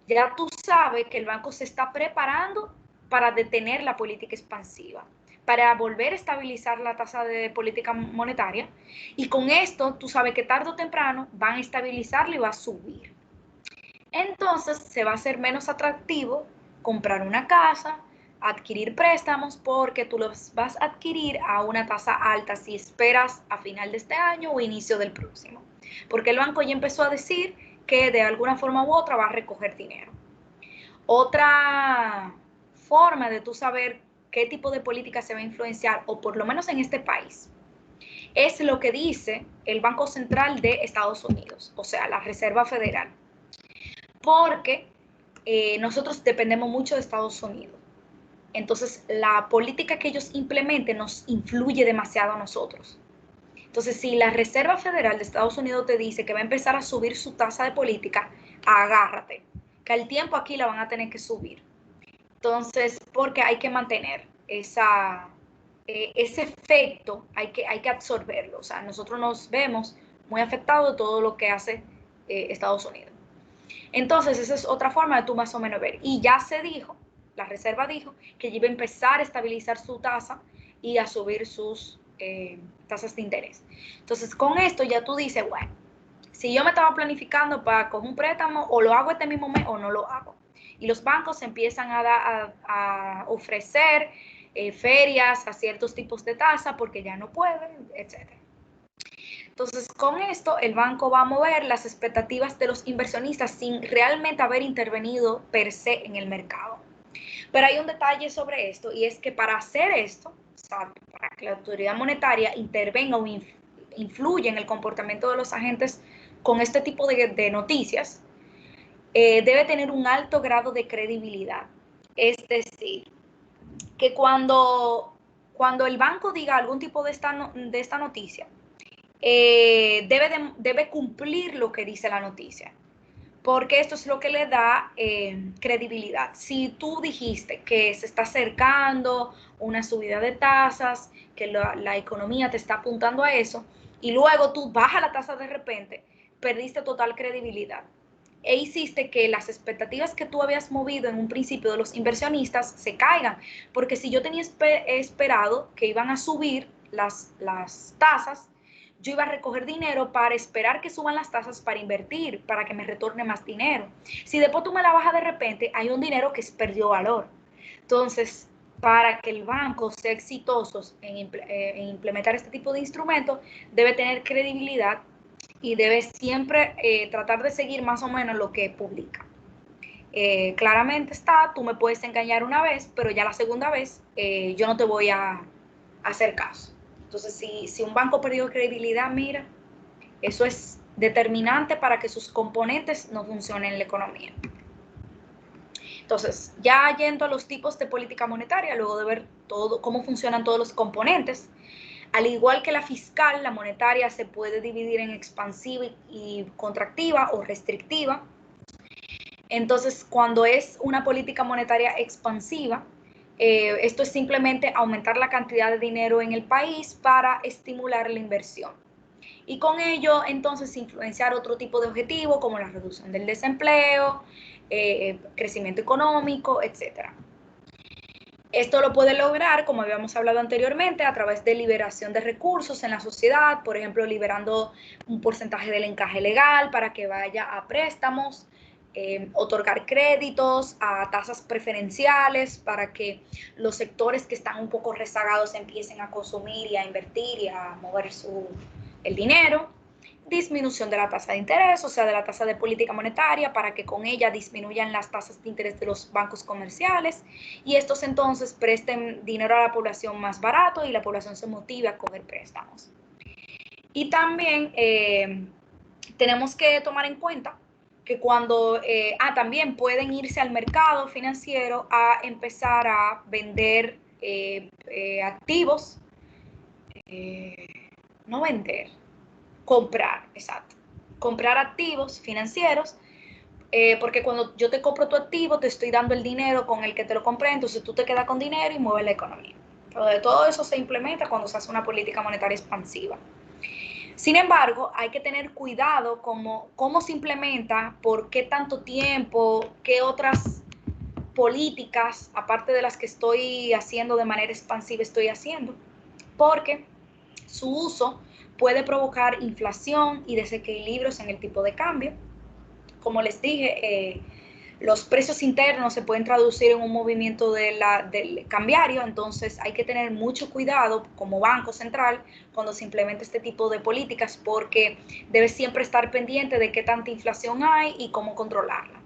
Ya tú sabes que el banco se está preparando para detener la política expansiva, para volver a estabilizar la tasa de política monetaria, y con esto tú sabes que tarde o temprano van a estabilizarla y va a subir. Entonces se va a hacer menos atractivo comprar una casa, adquirir préstamos, porque tú los vas a adquirir a una tasa alta si esperas a final de este año o inicio del próximo, porque el banco ya empezó a decir que de alguna forma u otra va a recoger dinero. Otra forma de tú saber qué tipo de política se va a influenciar, o por lo menos en este país, es lo que dice el Banco Central de Estados Unidos, o sea, la Reserva Federal, porque nosotros dependemos mucho de Estados Unidos. Entonces, la política que ellos implementen nos influye demasiado a nosotros. Entonces, si la Reserva Federal de Estados Unidos te dice que va a empezar a subir su tasa de política, agárrate, que al tiempo aquí la van a tener que subir. Entonces, porque hay que mantener ese efecto, hay que absorberlo. O sea, nosotros nos vemos muy afectados de todo lo que hace Estados Unidos. Entonces, esa es otra forma de tú más o menos ver. Y ya se dijo, la Reserva dijo, que iba a empezar a estabilizar su tasa y a subir sus tasas de interés. Entonces, con esto ya tú dices, bueno, si yo me estaba planificando para coger un préstamo, o lo hago este mismo mes o no lo hago. Y los bancos empiezan a ofrecer ferias a ciertos tipos de tasa porque ya no pueden, etc. Entonces, con esto, el banco va a mover las expectativas de los inversionistas sin realmente haber intervenido per se en el mercado. Pero hay un detalle sobre esto, y es que para hacer esto, o sea, para que la autoridad monetaria intervenga o influya en el comportamiento de los agentes con este tipo de noticias, debe tener un alto grado de credibilidad. Es decir, que cuando el banco diga algún tipo de esta noticia, debe cumplir lo que dice la noticia, porque esto es lo que le da credibilidad. Si tú dijiste que se está acercando una subida de tasas, que la economía te está apuntando a eso, y luego tú bajas la tasa de repente, perdiste total credibilidad. E hiciste que las expectativas que tú habías movido en un principio de los inversionistas se caigan, porque si yo tenía esperado que iban a subir las tasas, yo iba a recoger dinero para esperar que suban las tasas para invertir, para que me retorne más dinero. Si después tú me la bajas de repente, hay un dinero que perdió valor. Entonces, para que el banco sea exitoso en implementar este tipo de instrumentos, debe tener credibilidad y debe siempre tratar de seguir más o menos lo que publica. Claramente está, tú me puedes engañar una vez, pero ya la segunda vez yo no te voy a hacer caso. Entonces, si un banco perdió credibilidad, mira, eso es determinante para que sus componentes no funcionen en la economía. Entonces, ya yendo a los tipos de política monetaria, luego de ver cómo funcionan todos los componentes, al igual que la fiscal, la monetaria se puede dividir en expansiva y contractiva o restrictiva. Entonces, cuando es una política monetaria expansiva, esto es simplemente aumentar la cantidad de dinero en el país para estimular la inversión. Y con ello, entonces, influenciar otro tipo de objetivo como la reducción del desempleo, crecimiento económico, etc. Esto lo puede lograr, como habíamos hablado anteriormente, a través de liberación de recursos en la sociedad, por ejemplo, liberando un porcentaje del encaje legal para que vaya a préstamos, otorgar créditos a tasas preferenciales para que los sectores que están un poco rezagados empiecen a consumir y a invertir y a mover el dinero. Disminución de la tasa de interés, o sea, de la tasa de política monetaria, para que con ella disminuyan las tasas de interés de los bancos comerciales y estos entonces presten dinero a la población más barato y la población se motive a coger préstamos. Y también tenemos que tomar en cuenta que cuando, también pueden irse al mercado financiero a empezar a vender activos, no vender, comprar, exacto, comprar activos financieros porque cuando yo te compro tu activo, te estoy dando el dinero con el que te lo compré, entonces tú te quedas con dinero y mueves la economía. Pero de todo eso se implementa cuando se hace una política monetaria expansiva. Sin embargo, hay que tener cuidado cómo se implementa, por qué tanto tiempo, qué otras políticas, aparte de las que estoy haciendo de manera expansiva, estoy haciendo, porque su uso puede provocar inflación y desequilibrios en el tipo de cambio. Como les dije, los precios internos se pueden traducir en un movimiento del cambiario, entonces hay que tener mucho cuidado como Banco Central cuando se implementa este tipo de políticas, porque debe siempre estar pendiente de qué tanta inflación hay y cómo controlarla.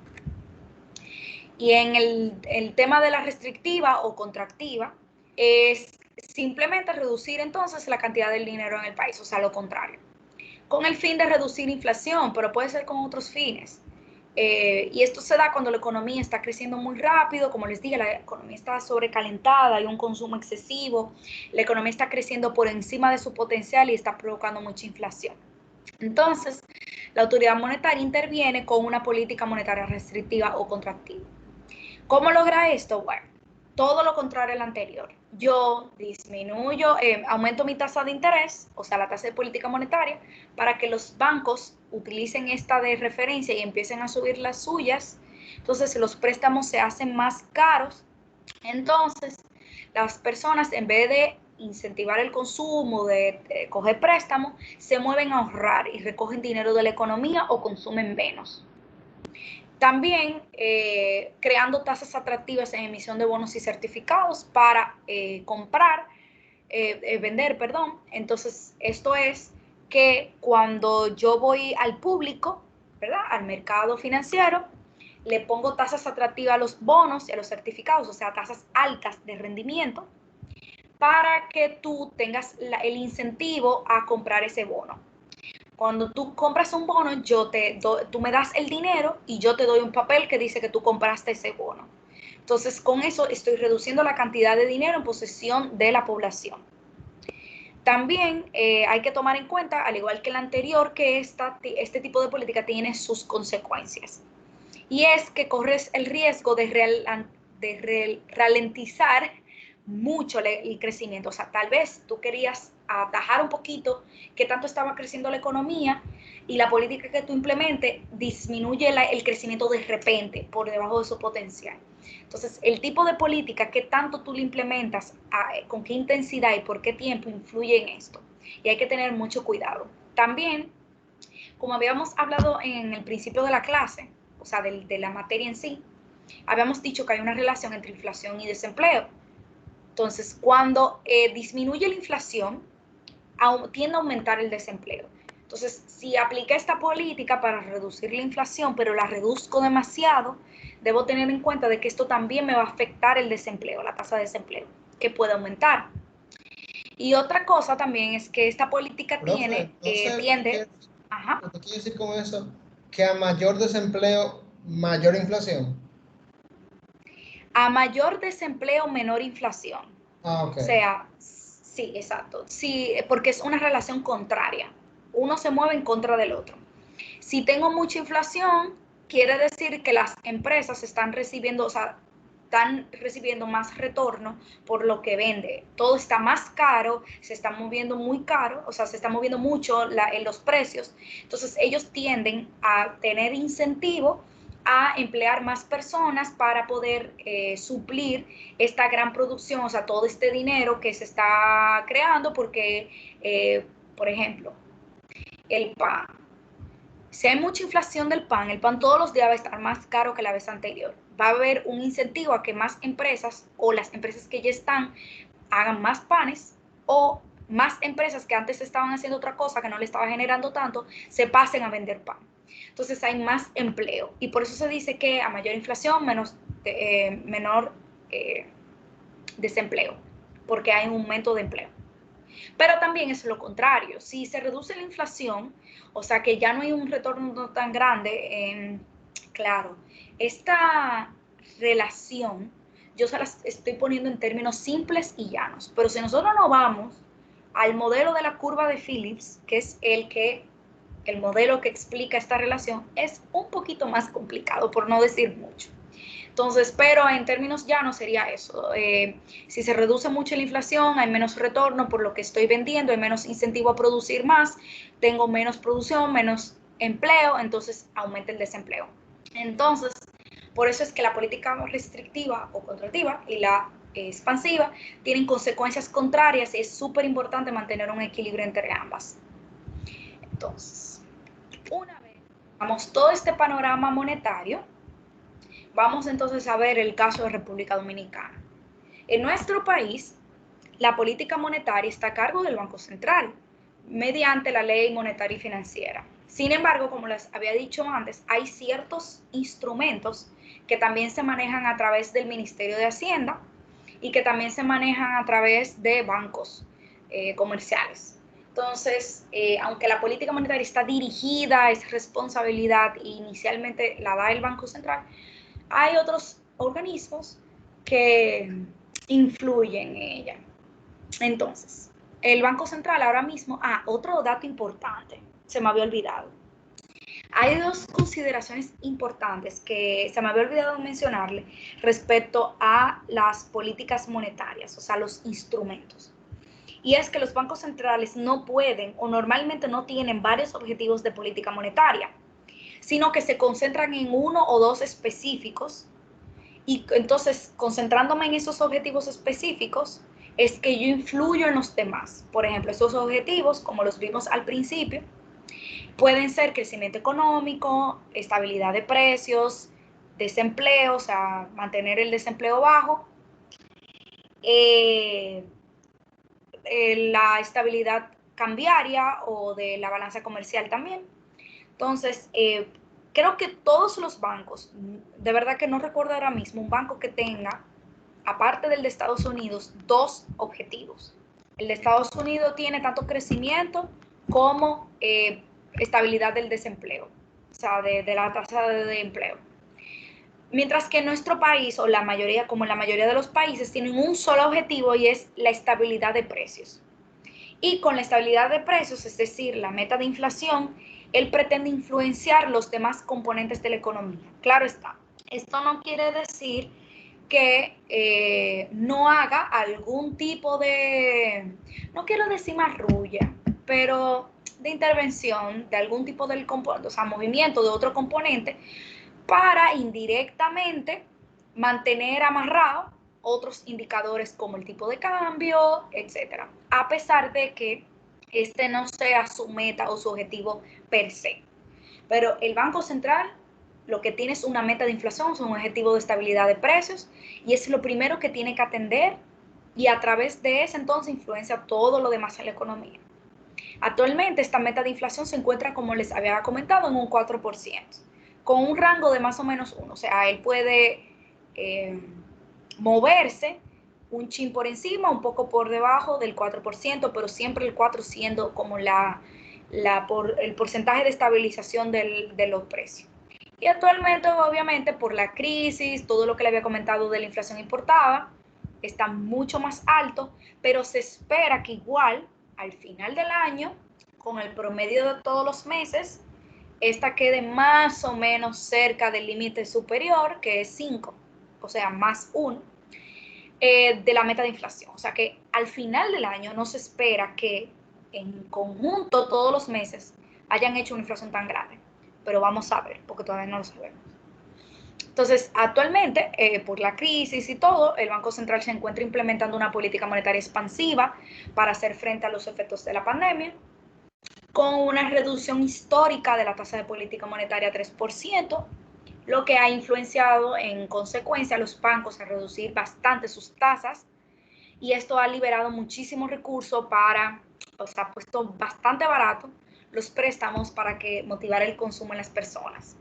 Y en el tema de la restrictiva o contractiva, es simplemente reducir entonces la cantidad del dinero en el país, o sea, lo contrario, con el fin de reducir inflación, pero puede ser con otros fines. Y esto se da cuando la economía está creciendo muy rápido, como les dije, la economía está sobrecalentada, hay un consumo excesivo, la economía está creciendo por encima de su potencial y está provocando mucha inflación. Entonces, la autoridad monetaria interviene con una política monetaria restrictiva o contractiva. ¿Cómo logra esto? Bueno, todo lo contrario al anterior. Yo disminuyo, aumento mi tasa de interés, o sea, la tasa de política monetaria, para que los bancos utilicen esta de referencia y empiecen a subir las suyas. Entonces, los préstamos se hacen más caros. Entonces, las personas, en vez de incentivar el consumo, de coger préstamos, se mueven a ahorrar y recogen dinero de la economía o consumen menos. También creando tasas atractivas en emisión de bonos y certificados para vender, perdón. Entonces, esto es que cuando yo voy al público, ¿verdad? Al mercado financiero, le pongo tasas atractivas a los bonos y a los certificados, o sea, tasas altas de rendimiento, para que tú tengas el incentivo a comprar ese bono. Cuando tú compras un bono, tú me das el dinero y yo te doy un papel que dice que tú compraste ese bono. Entonces, con eso estoy reduciendo la cantidad de dinero en posesión de la población. También hay que tomar en cuenta, al igual que el anterior, que este tipo de política tiene sus consecuencias. Y es que corres el riesgo de ralentizar mucho el crecimiento. O sea, tal vez tú querías atajar un poquito qué tanto estaba creciendo la economía y la política que tú implementes disminuye el crecimiento de repente por debajo de su potencial. Entonces, el tipo de política, qué tanto tú le implementas, con qué intensidad y por qué tiempo influye en esto. Y hay que tener mucho cuidado. También, como habíamos hablado en el principio de la clase, o sea, de la materia en sí, habíamos dicho que hay una relación entre inflación y desempleo. Entonces, cuando disminuye la inflación, tiende a aumentar el desempleo. Entonces, si apliqué esta política para reducir la inflación, pero la reduzco demasiado, debo tener en cuenta de que esto también me va a afectar el desempleo, la tasa de desempleo, que puede aumentar. Y otra cosa también es que esta política tiende... Ajá. ¿Qué quiere decir con eso? Que a mayor desempleo, mayor inflación. A mayor desempleo, menor inflación. Okay. O sea, sí, exacto. Sí, porque es una relación contraria. Uno se mueve en contra del otro. Si tengo mucha inflación, quiere decir que las empresas están recibiendo, o sea, están recibiendo más retorno por lo que vende. Todo está más caro, se está moviendo muy caro, o sea, se está moviendo mucho en los precios. Entonces, ellos tienden a tener incentivo a emplear más personas para poder suplir esta gran producción, o sea, todo este dinero que se está creando, porque, por ejemplo, el pan. Si hay mucha inflación del pan, el pan todos los días va a estar más caro que la vez anterior. Va a haber un incentivo a que más empresas o las empresas que ya están hagan más panes, o más empresas que antes estaban haciendo otra cosa que no le estaba generando tanto, se pasen a vender pan. Entonces hay más empleo y por eso se dice que a mayor inflación, menor desempleo, porque hay un aumento de empleo. Pero también es lo contrario. Si se reduce la inflación, o sea que ya no hay un retorno tan grande, claro, esta relación yo se las estoy poniendo en términos simples y llanos. Pero si nosotros nos vamos al modelo de la curva de Phillips, que es el que el modelo que explica esta relación es un poquito más complicado, por no decir mucho. Entonces, pero en términos llanos sería eso. Si se reduce mucho la inflación, hay menos retorno por lo que estoy vendiendo, hay menos incentivo a producir más, tengo menos producción, menos empleo, entonces aumenta el desempleo. Entonces, por eso es que la política restrictiva o contractiva y la expansiva tienen consecuencias contrarias y es súper importante mantener un equilibrio entre ambas. Entonces, una vez vamos todo este panorama monetario, vamos entonces a ver el caso de República Dominicana. En nuestro país, la política monetaria está a cargo del Banco Central, mediante la Ley Monetaria y Financiera. Sin embargo, como les había dicho antes, hay ciertos instrumentos que también se manejan a través del Ministerio de Hacienda y que también se manejan a través de bancos comerciales. Entonces, aunque la política monetaria está dirigida, es responsabilidad e inicialmente la da el Banco Central, hay otros organismos que influyen en ella. Entonces, el Banco Central ahora mismo, otro dato importante, se me había olvidado. Hay dos consideraciones importantes que se me había olvidado mencionarle respecto a las políticas monetarias, o sea, los instrumentos. Y es que los bancos centrales no pueden o normalmente no tienen varios objetivos de política monetaria, sino que se concentran en uno o dos específicos. Y entonces, concentrándome en esos objetivos específicos, es que yo influyo en los demás. Por ejemplo, esos objetivos, como los vimos al principio, pueden ser crecimiento económico, estabilidad de precios, desempleo, o sea, mantener el desempleo bajo, la estabilidad cambiaria o de la balanza comercial también. Entonces, creo que todos los bancos, de verdad que no recuerdo ahora mismo un banco que tenga, aparte del de Estados Unidos, dos objetivos. El de Estados Unidos tiene tanto crecimiento como estabilidad del desempleo, o sea, de la tasa de empleo. Mientras que en nuestro país, o la mayoría, como en la mayoría de los países, tienen un solo objetivo y es la estabilidad de precios. Y con la estabilidad de precios, es decir, la meta de inflación, él pretende influenciar los demás componentes de la economía. Claro está, esto no quiere decir que no haga algún tipo de, no quiero decir marrulla, pero de intervención de algún tipo del componente, o sea, movimiento de otro componente, para indirectamente mantener amarrado otros indicadores como el tipo de cambio, etcétera, a pesar de que este no sea su meta o su objetivo per se. Pero el Banco Central lo que tiene es una meta de inflación, es un objetivo de estabilidad de precios y es lo primero que tiene que atender y a través de ese entonces influencia todo lo demás en la economía. Actualmente esta meta de inflación se encuentra, como les había comentado, en un 4%, con un rango de más o menos 1. O sea, él puede moverse un chin por encima, un poco por debajo del 4%, pero siempre el 4 siendo como el porcentaje de estabilización de los precios. Y actualmente, obviamente, por la crisis, todo lo que le había comentado de la inflación importada, está mucho más alto, pero se espera que igual al final del año, con el promedio de todos los meses, esta quede más o menos cerca del límite superior, que es 5, o sea, más 1, de la meta de inflación. O sea que al final del año no se espera que en conjunto todos los meses hayan hecho una inflación tan grande. Pero vamos a ver, porque todavía no lo sabemos. Entonces, actualmente, por la crisis y todo, el Banco Central se encuentra implementando una política monetaria expansiva para hacer frente a los efectos de la pandemia, con una reducción histórica de la tasa de política monetaria a 3%, lo que ha influenciado en consecuencia a los bancos a reducir bastante sus tasas, y esto ha liberado muchísimos recursos para, o sea, ha puesto bastante barato los préstamos para que motivar el consumo en las personas.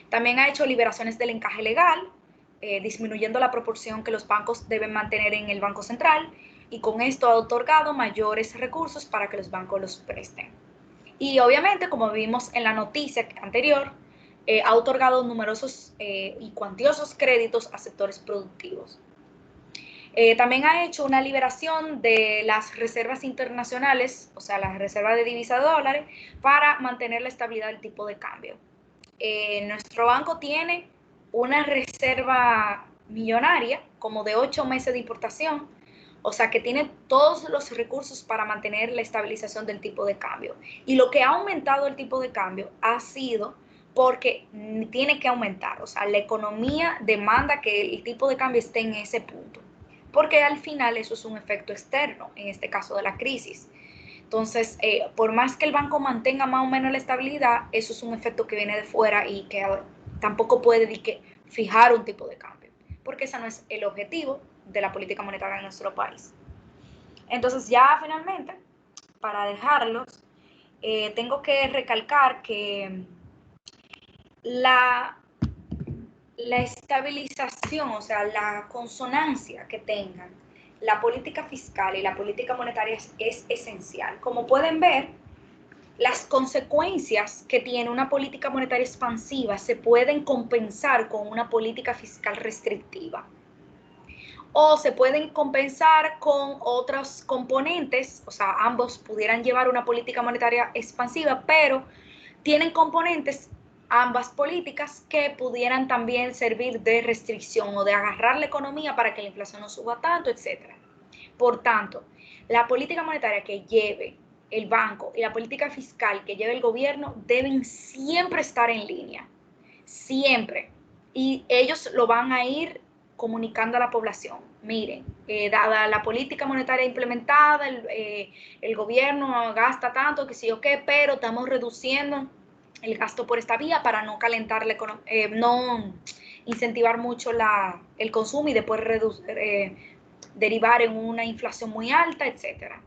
También ha hecho liberaciones del encaje legal, disminuyendo la proporción que los bancos deben mantener en el Banco Central, y con esto ha otorgado mayores recursos para que los bancos los presten. Y obviamente, como vimos en la noticia anterior, ha otorgado numerosos y cuantiosos créditos a sectores productivos. También ha hecho una liberación de las reservas internacionales, o sea, las reservas de divisa de dólares, para mantener la estabilidad del tipo de cambio. Nuestro banco tiene una reserva millonaria, como de 8 meses de importación, o sea que tiene todos los recursos para mantener la estabilización del tipo de cambio. Y lo que ha aumentado el tipo de cambio ha sido porque tiene que aumentar, o sea, la economía demanda que el tipo de cambio esté en ese punto, porque al final eso es un efecto externo, en este caso de la crisis. Entonces, por más que el banco mantenga más o menos la estabilidad, eso es un efecto que viene de fuera y que tampoco puede fijar un tipo de cambio, porque ese no es el objetivo de la política monetaria en nuestro país. Entonces, ya finalmente, para dejarlos, tengo que recalcar que la estabilización, o sea, la consonancia que tengan la política fiscal y la política monetaria es esencial. Como pueden ver, las consecuencias que tiene una política monetaria expansiva se pueden compensar con una política fiscal restrictiva. O se pueden compensar con otros componentes, o sea, ambos pudieran llevar una política monetaria expansiva, pero tienen componentes, ambas políticas, que pudieran también servir de restricción o de agarrar la economía para que la inflación no suba tanto, etc. Por tanto, la política monetaria que lleve el banco y la política fiscal que lleve el gobierno deben siempre estar en línea, siempre. Y ellos lo van a ir comunicando a la población. Miren, dada la política monetaria implementada, el gobierno gasta tanto, que sí o qué, pero estamos reduciendo el gasto por esta vía para no calentar la economía, no incentivar mucho el consumo y después derivar en una inflación muy alta, etcétera.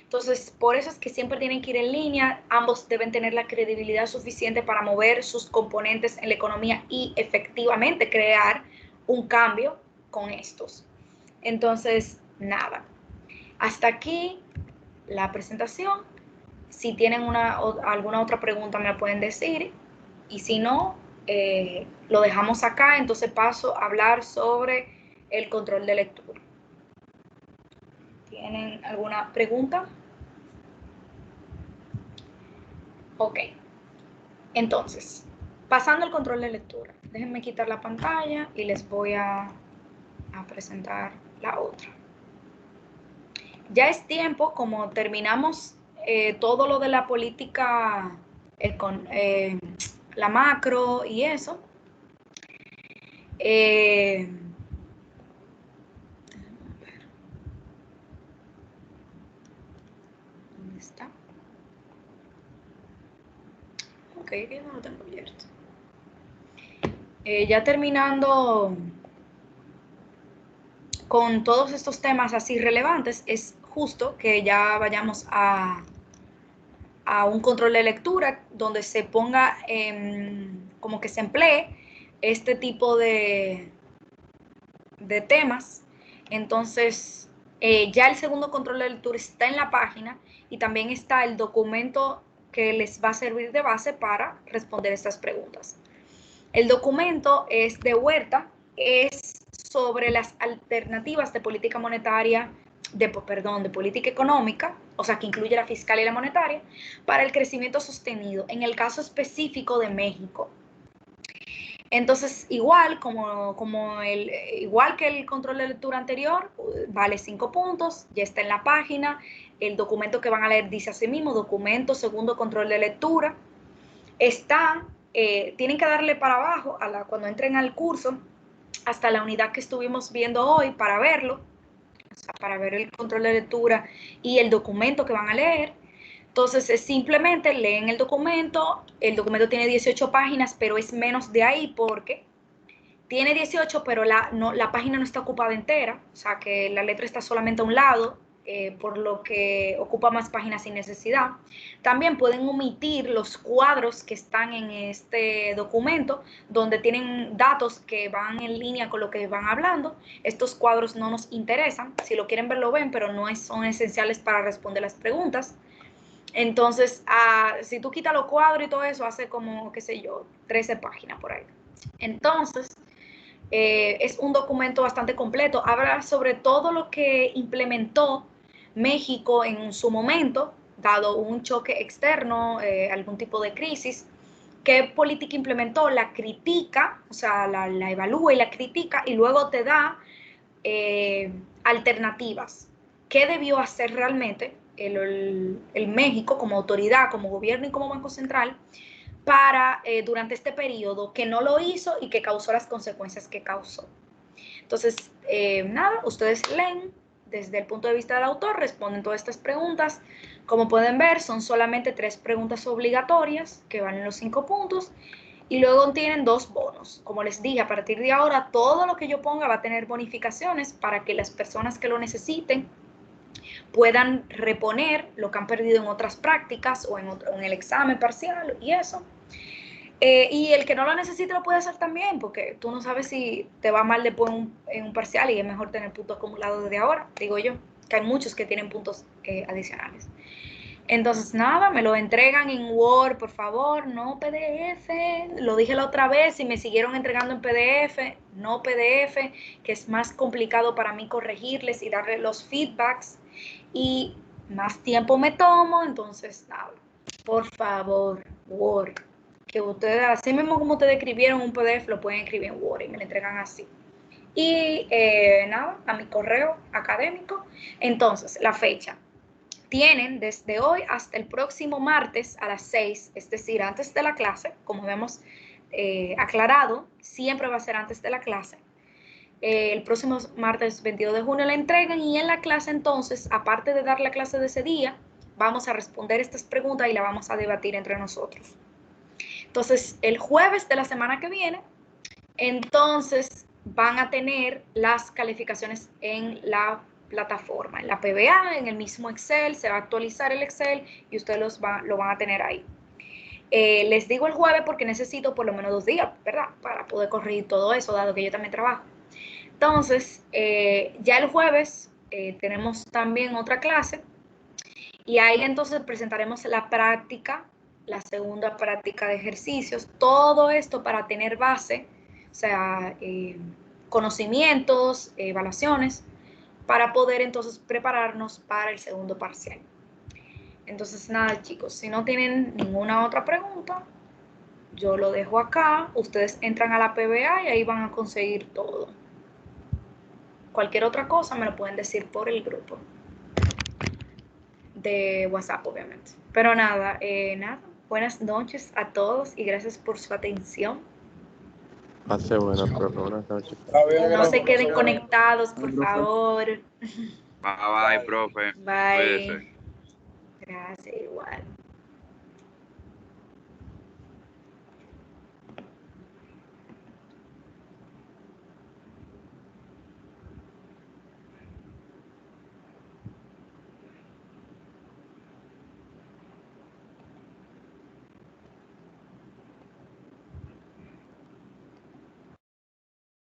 Entonces, por eso es que siempre tienen que ir en línea, ambos deben tener la credibilidad suficiente para mover sus componentes en la economía y efectivamente crear un cambio con estos. Entonces, nada, hasta aquí la presentación. Si tienen alguna otra pregunta me la pueden decir y si no, lo dejamos acá. Entonces paso a hablar sobre el control de lectura. ¿Tienen alguna pregunta? Ok, entonces, pasando al control de lectura. Déjenme quitar la pantalla y les voy a presentar la otra. Ya es tiempo, como terminamos todo lo de la política, la macro y eso. ¿Dónde está? Ok, que no lo tengo abierto. Ya terminando con todos estos temas así relevantes, es justo que ya vayamos a un control de lectura donde se ponga, como que se emplee este tipo de temas. Entonces, ya el segundo control de lectura está en la página y también está el documento que les va a servir de base para responder estas preguntas. El documento es de Huerta, es sobre las alternativas de política monetaria, de política económica, o sea, que incluye la fiscal y la monetaria, para el crecimiento sostenido, en el caso específico de México. Entonces, igual que el control de lectura anterior, vale 5 puntos, ya está en la página. El documento que van a leer dice así mismo, documento, segundo control de lectura. Tienen que darle para abajo cuando entren al curso, hasta la unidad que estuvimos viendo hoy para verlo, o sea, para ver el control de lectura y el documento que van a leer. Entonces, simplemente leen el documento tiene 18 páginas, pero es menos de ahí porque tiene 18, pero la página no está ocupada entera, o sea que la letra está solamente a un lado, por lo que ocupa más páginas sin necesidad. También pueden omitir los cuadros que están en este documento, donde tienen datos que van en línea con lo que van hablando. Estos cuadros no nos interesan, si lo quieren ver lo ven, pero no son esenciales para responder las preguntas. Entonces, si tú quitas los cuadros y todo eso, hace como, qué sé yo, 13 páginas por ahí. Entonces, Es un documento bastante completo. Habla sobre todo lo que implementó México en su momento, dado un choque externo, algún tipo de crisis. ¿Qué política implementó? La critica, o sea, la evalúa y la critica y luego te da alternativas. ¿Qué debió hacer realmente el México como autoridad, como gobierno y como Banco Central para durante este periodo que no lo hizo y que causó las consecuencias que causó? Entonces, nada, ustedes leen desde el punto de vista del autor, responden todas estas preguntas. Como pueden ver, son solamente 3 preguntas obligatorias que valen los 5 puntos y luego tienen 2 bonos. Como les dije, a partir de ahora todo lo que yo ponga va a tener bonificaciones para que las personas que lo necesiten puedan reponer lo que han perdido en otras prácticas o en el examen parcial y eso. Y el que no lo necesite lo puede hacer también, porque tú no sabes si te va mal después en un parcial y es mejor tener puntos acumulados desde ahora, digo yo, que hay muchos que tienen puntos adicionales. Entonces, nada, me lo entregan en Word, por favor, no PDF. Lo dije la otra vez y me siguieron entregando en PDF, no PDF, que es más complicado para mí corregirles y darles los feedbacks. Y más tiempo me tomo, entonces, nada, por favor, Word. Que ustedes, así mismo como ustedes escribieron un PDF, lo pueden escribir en Word y me lo entregan así. Y nada, a mi correo académico. Entonces, la fecha. Tienen desde hoy hasta el próximo martes a las 6, es decir, antes de la clase, como hemos aclarado, siempre va a ser antes de la clase. El próximo martes 22 de junio la entregan y en la clase entonces, aparte de dar la clase de ese día, vamos a responder estas preguntas y la vamos a debatir entre nosotros. Entonces, el jueves de la semana que viene, entonces van a tener las calificaciones en la plataforma, en la PBA, en el mismo Excel, se va a actualizar el Excel y ustedes lo van a tener ahí. Les digo el jueves porque necesito por lo menos 2 días, ¿verdad? Para poder corregir todo eso, dado que yo también trabajo. Entonces, ya el jueves tenemos también otra clase y ahí entonces presentaremos la práctica, la segunda práctica de ejercicios, todo esto para tener base, o sea, conocimientos, evaluaciones, para poder entonces prepararnos para el segundo parcial. Entonces, nada, chicos, si no tienen ninguna otra pregunta, yo lo dejo acá, ustedes entran a la PBA y ahí van a conseguir todo. Cualquier otra cosa me lo pueden decir por el grupo de WhatsApp, obviamente. Pero nada, buenas noches a todos y gracias por su atención. Pase buena, profe. Buenas noches. No se queden conectados, por favor. Bye, profe. Bye. Cuídese. Gracias, igual.